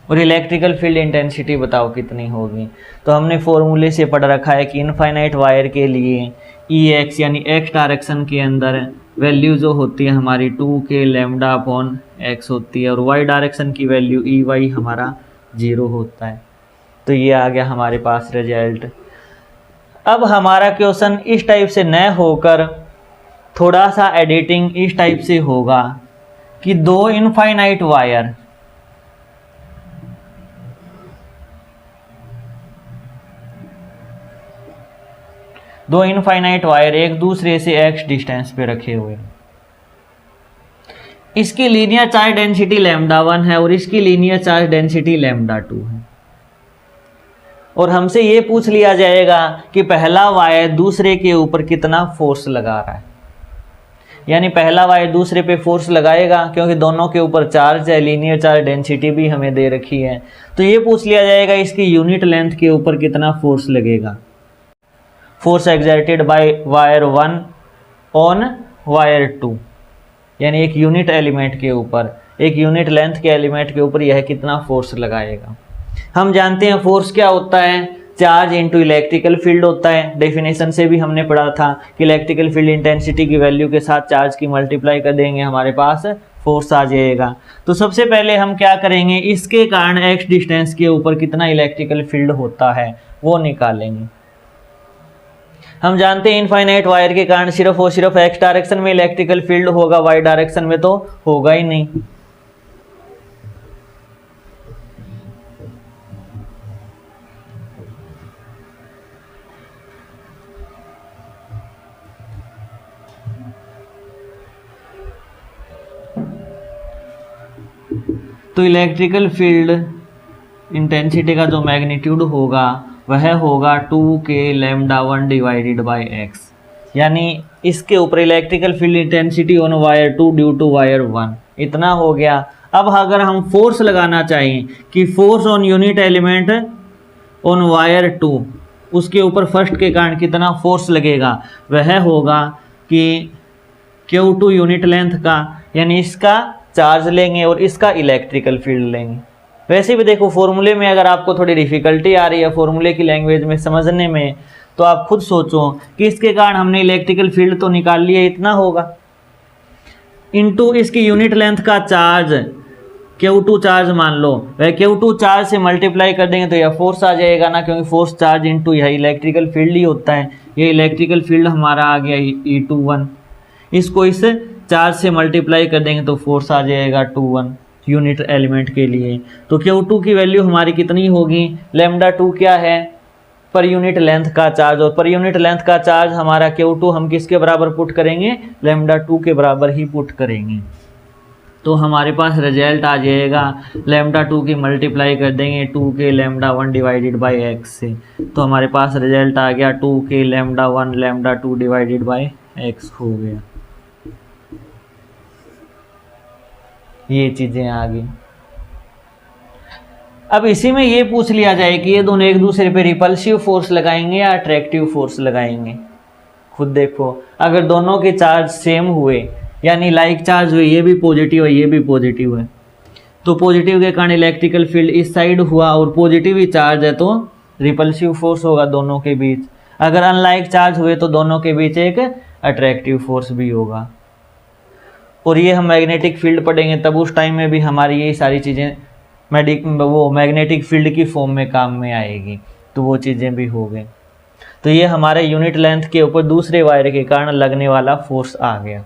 और इलेक्ट्रिकल फील्ड इंटेंसिटी बताओ कितनी होगी। तो हमने फॉर्मूले से पढ़ रखा है कि इनफाइनाइट वायर के लिए EX यानी x डायरेक्शन के अंदर वैल्यू जो होती है हमारी 2k लैम्डा अपॉन x होती है, और y डायरेक्शन की वैल्यू EY हमारा 0 होता है। तो ये आ गया हमारे पास रिजल्ट। अब हमारा क्वेश्चन इस टाइप से न होकर थोड़ा सा एडिटिंग इस टाइप से होगा कि दो इनफाइनाइट वायर एक दूसरे से x डिस्टेंस पे रखे हुए, इसकी लीनियर चार्ज डेंसिटी लैम्डा 1 है और इसकी लीनियर चार्ज डेंसिटी लैम्डा 2 है, और हमसे ये पूछ लिया जाएगा कि पहला वायर दूसरे के ऊपर कितना फोर्स लगा रहा है। यानी पहला वायर दूसरे पे फोर्स लगाएगा क्योंकि दोनों के ऊपर चार्ज है, लीनियर चार्ज डेंसिटी भी हमें दे रखी है। तो ये पूछ लिया जाएगा इसकी यूनिट लेंथ के ऊपर कितना फोर्स लगेगा। Force exerted by wire 1 on wire 2, यानी एक यूनिट एलिमेंट के ऊपर, एक यूनिट लेंथ के एलिमेंट के ऊपर यह कितना फोर्स लगाएगा। हम जानते हैं फोर्स क्या होता है, चार्ज इनटू इलेक्ट्रिकल फील्ड होता है। डेफिनेशन से भी हमने पढ़ा था कि इलेक्ट्रिकल फील्ड इंटेंसिटी की वैल्यू के साथ चार्ज की मल्टीप्लाई कर देंगे, हमारे पास फोर्स आ जाएगा। तो सबसे पहले हम क्या करेंगे, इसके कारण x डिस्टेंस के ऊपर कितना इलेक्ट्रिकल फील्ड होता है वो निकालेंगे। हम जानते हैं इनफाइनाइट वायर के कारण सिर्फ और सिर्फ x डायरेक्शन में इलेक्ट्रिकल फील्ड होगा, y डायरेक्शन में तो होगा ही नहीं। तो इलेक्ट्रिकल फील्ड इंटेंसिटी का जो मैग्नीट्यूड होगा वह होगा 2k lambda 1 divided by x, यानी इसके ऊपर electrical field intensity on wire 2 due to wire 1 इतना हो गया। अब अगर हम फोर्स लगाना चाहें कि force on unit element on wire 2, उसके ऊपर फर्स्ट के कारण कितना फोर्स लगेगा, वह होगा कि Q2 यूनिट लेंथ का, यानी इसका चार्ज लेंगे और इसका इलेक्ट्रिकल फील्ड लेंगे। वैसे भी देखो फॉर्मूले में अगर आपको थोड़ी डिफिकल्टी आ रही है फॉर्मूले की लैंग्वेज में समझने में, तो आप खुद सोचो कि इसके कारण हमने इलेक्ट्रिकल फील्ड तो निकाल लिया, इतना होगा, इनटू इसकी यूनिट लेंथ का चार्ज Q2 चार्ज मान लो, वह Q2 चार्ज से मल्टीप्लाई कर देंगे तो यह फोर्स आ जाएगा ना, क्योंकि फोर्स चार्ज इनटू यह इलेक्ट्रिकल फील्ड ही होता है। ये इलेक्ट्रिकल फील्ड हमारा आ गया E21, इसको इस चार्ज से मल्टीप्लाई कर देंगे तो फोर्स आ जाएगा 21 यूनिट एलिमेंट के लिए। तो Q2 की वैल्यू हमारी कितनी होगी, लैम्डा 2 क्या है, पर यूनिट लेंथ का चार्ज, और पर यूनिट लेंथ का चार्ज हमारा Q2 हम किसके बराबर पुट करेंगे, लैम्डा 2 के बराबर ही पुट करेंगे। तो हमारे पास रिजल्ट आ जाएगा, लैम्डा 2 की मल्टीप्लाई कर देंगे 2k lambda 1 divided by x से, तो हमारे पास रिजल्ट आ गया 2k lambda 1 lambda 2 divided by x हो गया। ये चीज़ें आ गई। अब इसी में ये पूछ लिया जाए कि ये दोनों एक दूसरे पे रिपल्सिव फोर्स लगाएंगे या अट्रैक्टिव फोर्स लगाएंगे। खुद देखो, अगर दोनों के चार्ज सेम हुए यानी लाइक चार्ज हुए, ये भी पॉजिटिव है ये भी पॉजिटिव है, तो पॉजिटिव के कारण इलेक्ट्रिकल फील्ड इस साइड हुआ और पॉजिटिव ही चार्ज है तो रिपल्सिव फोर्स होगा दोनों के बीच। अगर अनलाइक चार्ज हुए तो दोनों के बीच एक अट्रैक्टिव फोर्स भी होगा। और ये हम मैग्नेटिक फील्ड पढ़ेंगे तब उस टाइम में भी हमारी ये सारी चीज़ें मैग्नेटिक फील्ड की फॉर्म में काम में आएगी, तो वो चीज़ें भी हो गई। तो ये हमारे यूनिट लेंथ के ऊपर दूसरे वायर के कारण लगने वाला फोर्स आ गया।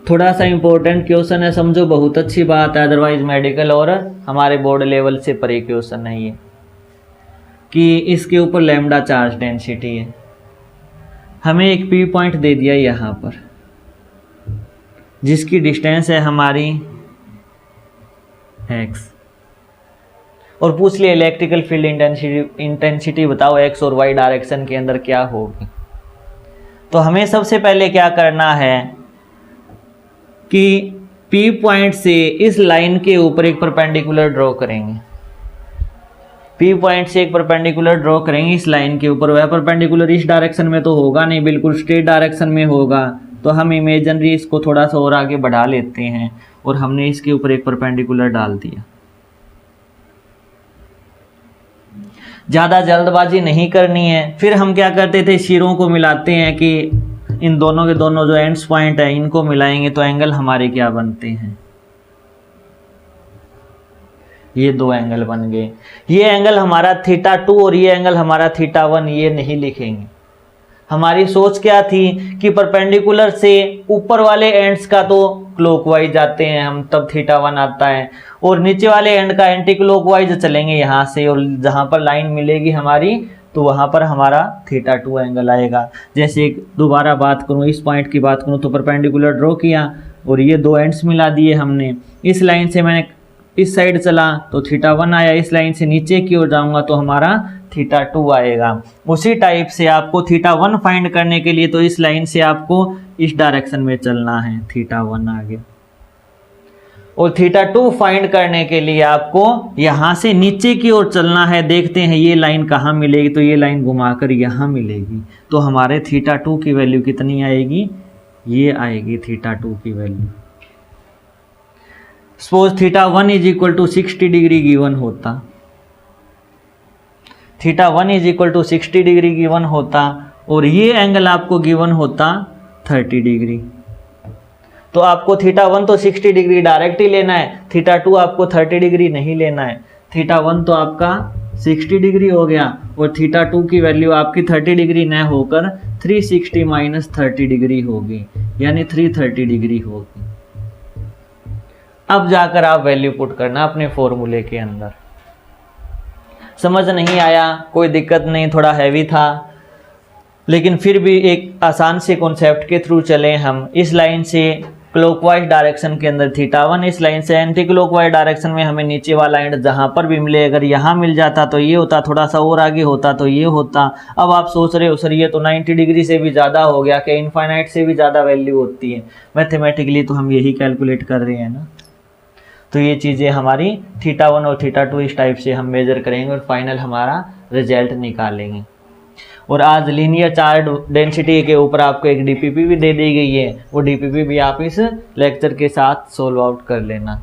थोड़ा सा इम्पोर्टेंट क्वेश्चन है, समझो बहुत अच्छी बात है, अदरवाइज मेडिकल और हमारे बोर्ड लेवल से परे क्वेश्चन है ये, कि इसके ऊपर लैम्डा चार्ज डेंसिटी है, हमें एक पी पॉइंट दे दिया यहाँ पर जिसकी डिस्टेंस है हमारी x, और पूछ लिया इलेक्ट्रिकल फील्ड इंटेंसिटी बताओ x और y डायरेक्शन के अंदर क्या होगी। तो हमें सबसे पहले क्या करना है कि P पॉइंट से इस लाइन के ऊपर एक परपेंडिकुलर ड्रॉ करेंगे। P पॉइंट से एक परपेंडिकुलर ड्रॉ करेंगे इस लाइन के ऊपर। वह परपेंडिकुलर इस डायरेक्शन में तो होगा नहीं, बिल्कुल स्ट्रेट डायरेक्शन में होगा, तो हम इमेजिनरी इसको थोड़ा सा और आगे बढ़ा लेते हैं और हमने इसके ऊपर एक परपेंडिकुलर डाल दिया। ज़्यादा जल्दबाजी नहीं करनी है। फिर हम क्या करते थे, सिरों को मिलाते हैं कि इन दोनों के दोनों जो एंड्स पॉइंट है इनको मिलाएंगे तो एंगल हमारे क्या बनते हैं, ये दो एंगल बन गए। ये एंगल हमारा θ2 और ये एंगल हमारा θ1, ये नहीं लिखेंगे। हमारी सोच क्या थी कि परपेंडिकुलर से ऊपर वाले एंड्स का तो क्लॉकवाइज जाते हैं हम, तब θ1 आता है, और नीचे वाले एंड का एंटी क्लॉकवाइज चलेंगे यहाँ से, और जहाँ पर लाइन मिलेगी हमारी तो वहाँ पर हमारा θ2 एंगल आएगा। जैसे दोबारा बात करूँ, इस पॉइंट की बात करूँ तो परपेंडिकुलर ड्रॉ किया और ये दो एंड्स मिला दिए हमने। इस लाइन से मैंने इस साइड चला तो θ1 आया, इस लाइन से नीचे की ओर जाऊंगा तो हमारा θ2 आएगा। उसी टाइप से आपको θ1 फाइंड करने के लिए तो इस लाइन से आपको इस डायरेक्शन में चलना है, θ1 आगे, और θ2 फाइंड करने के लिए आपको यहाँ से नीचे की ओर चलना है। देखते हैं ये लाइन कहाँ मिलेगी, तो ये लाइन घुमाकर यहाँ मिलेगी, तो हमारे θ2 की वैल्यू कितनी आएगी, ये आएगी θ2 की value. Suppose θ1 is equal to 60 degree given होता, θ1 is equal to 60 degree given होता, और ये एंगल आपको गिवन होता 30 डिग्री, तो आपको θ1 तो 60 डिग्री डायरेक्ट ही लेना है, θ2 आपको 30 डिग्री नहीं लेना है। θ1 तो आपका 60 डिग्री हो गया और θ2 की वैल्यू आपकी 30 डिग्री न होकर 360 माइनस 30 डिग्री होगी, यानी 330 डिग्री होगी। अब जाकर आप वैल्यू पुट करना अपने फॉर्मूले के अंदर। समझ नहीं आया कोई दिक्कत नहीं, थोड़ा हैवी था, लेकिन फिर भी एक आसान से कॉन्सेप्ट के थ्रू चले हम। इस लाइन से क्लॉकवाइज डायरेक्शन के अंदर θ1, इस लाइन से एंटी क्लॉकवाइज डायरेक्शन में हमें नीचे वाला एंड जहाँ पर भी मिले, अगर यहाँ मिल जाता तो ये होता, थोड़ा सा और आगे होता तो ये होता। अब आप सोच रहे हो सर ये तो 90 डिग्री से भी ज़्यादा हो गया, कि इनफाइनाइट से भी ज़्यादा वैल्यू होती है। मैथमेटिकली तो हम यही कैलकुलेट कर रहे हैं ना, तो ये चीज़ें हमारी θ1 और θ2 इस टाइप से हम मेजर करेंगे और फाइनल हमारा रिजल्ट निकालेंगे। और आज लीनियर चार्ज डेंसिटी के ऊपर आपको एक डीपीपी भी दे दी गई है, वो डीपीपी भी आप इस लेक्चर के साथ सोल्व आउट कर लेना।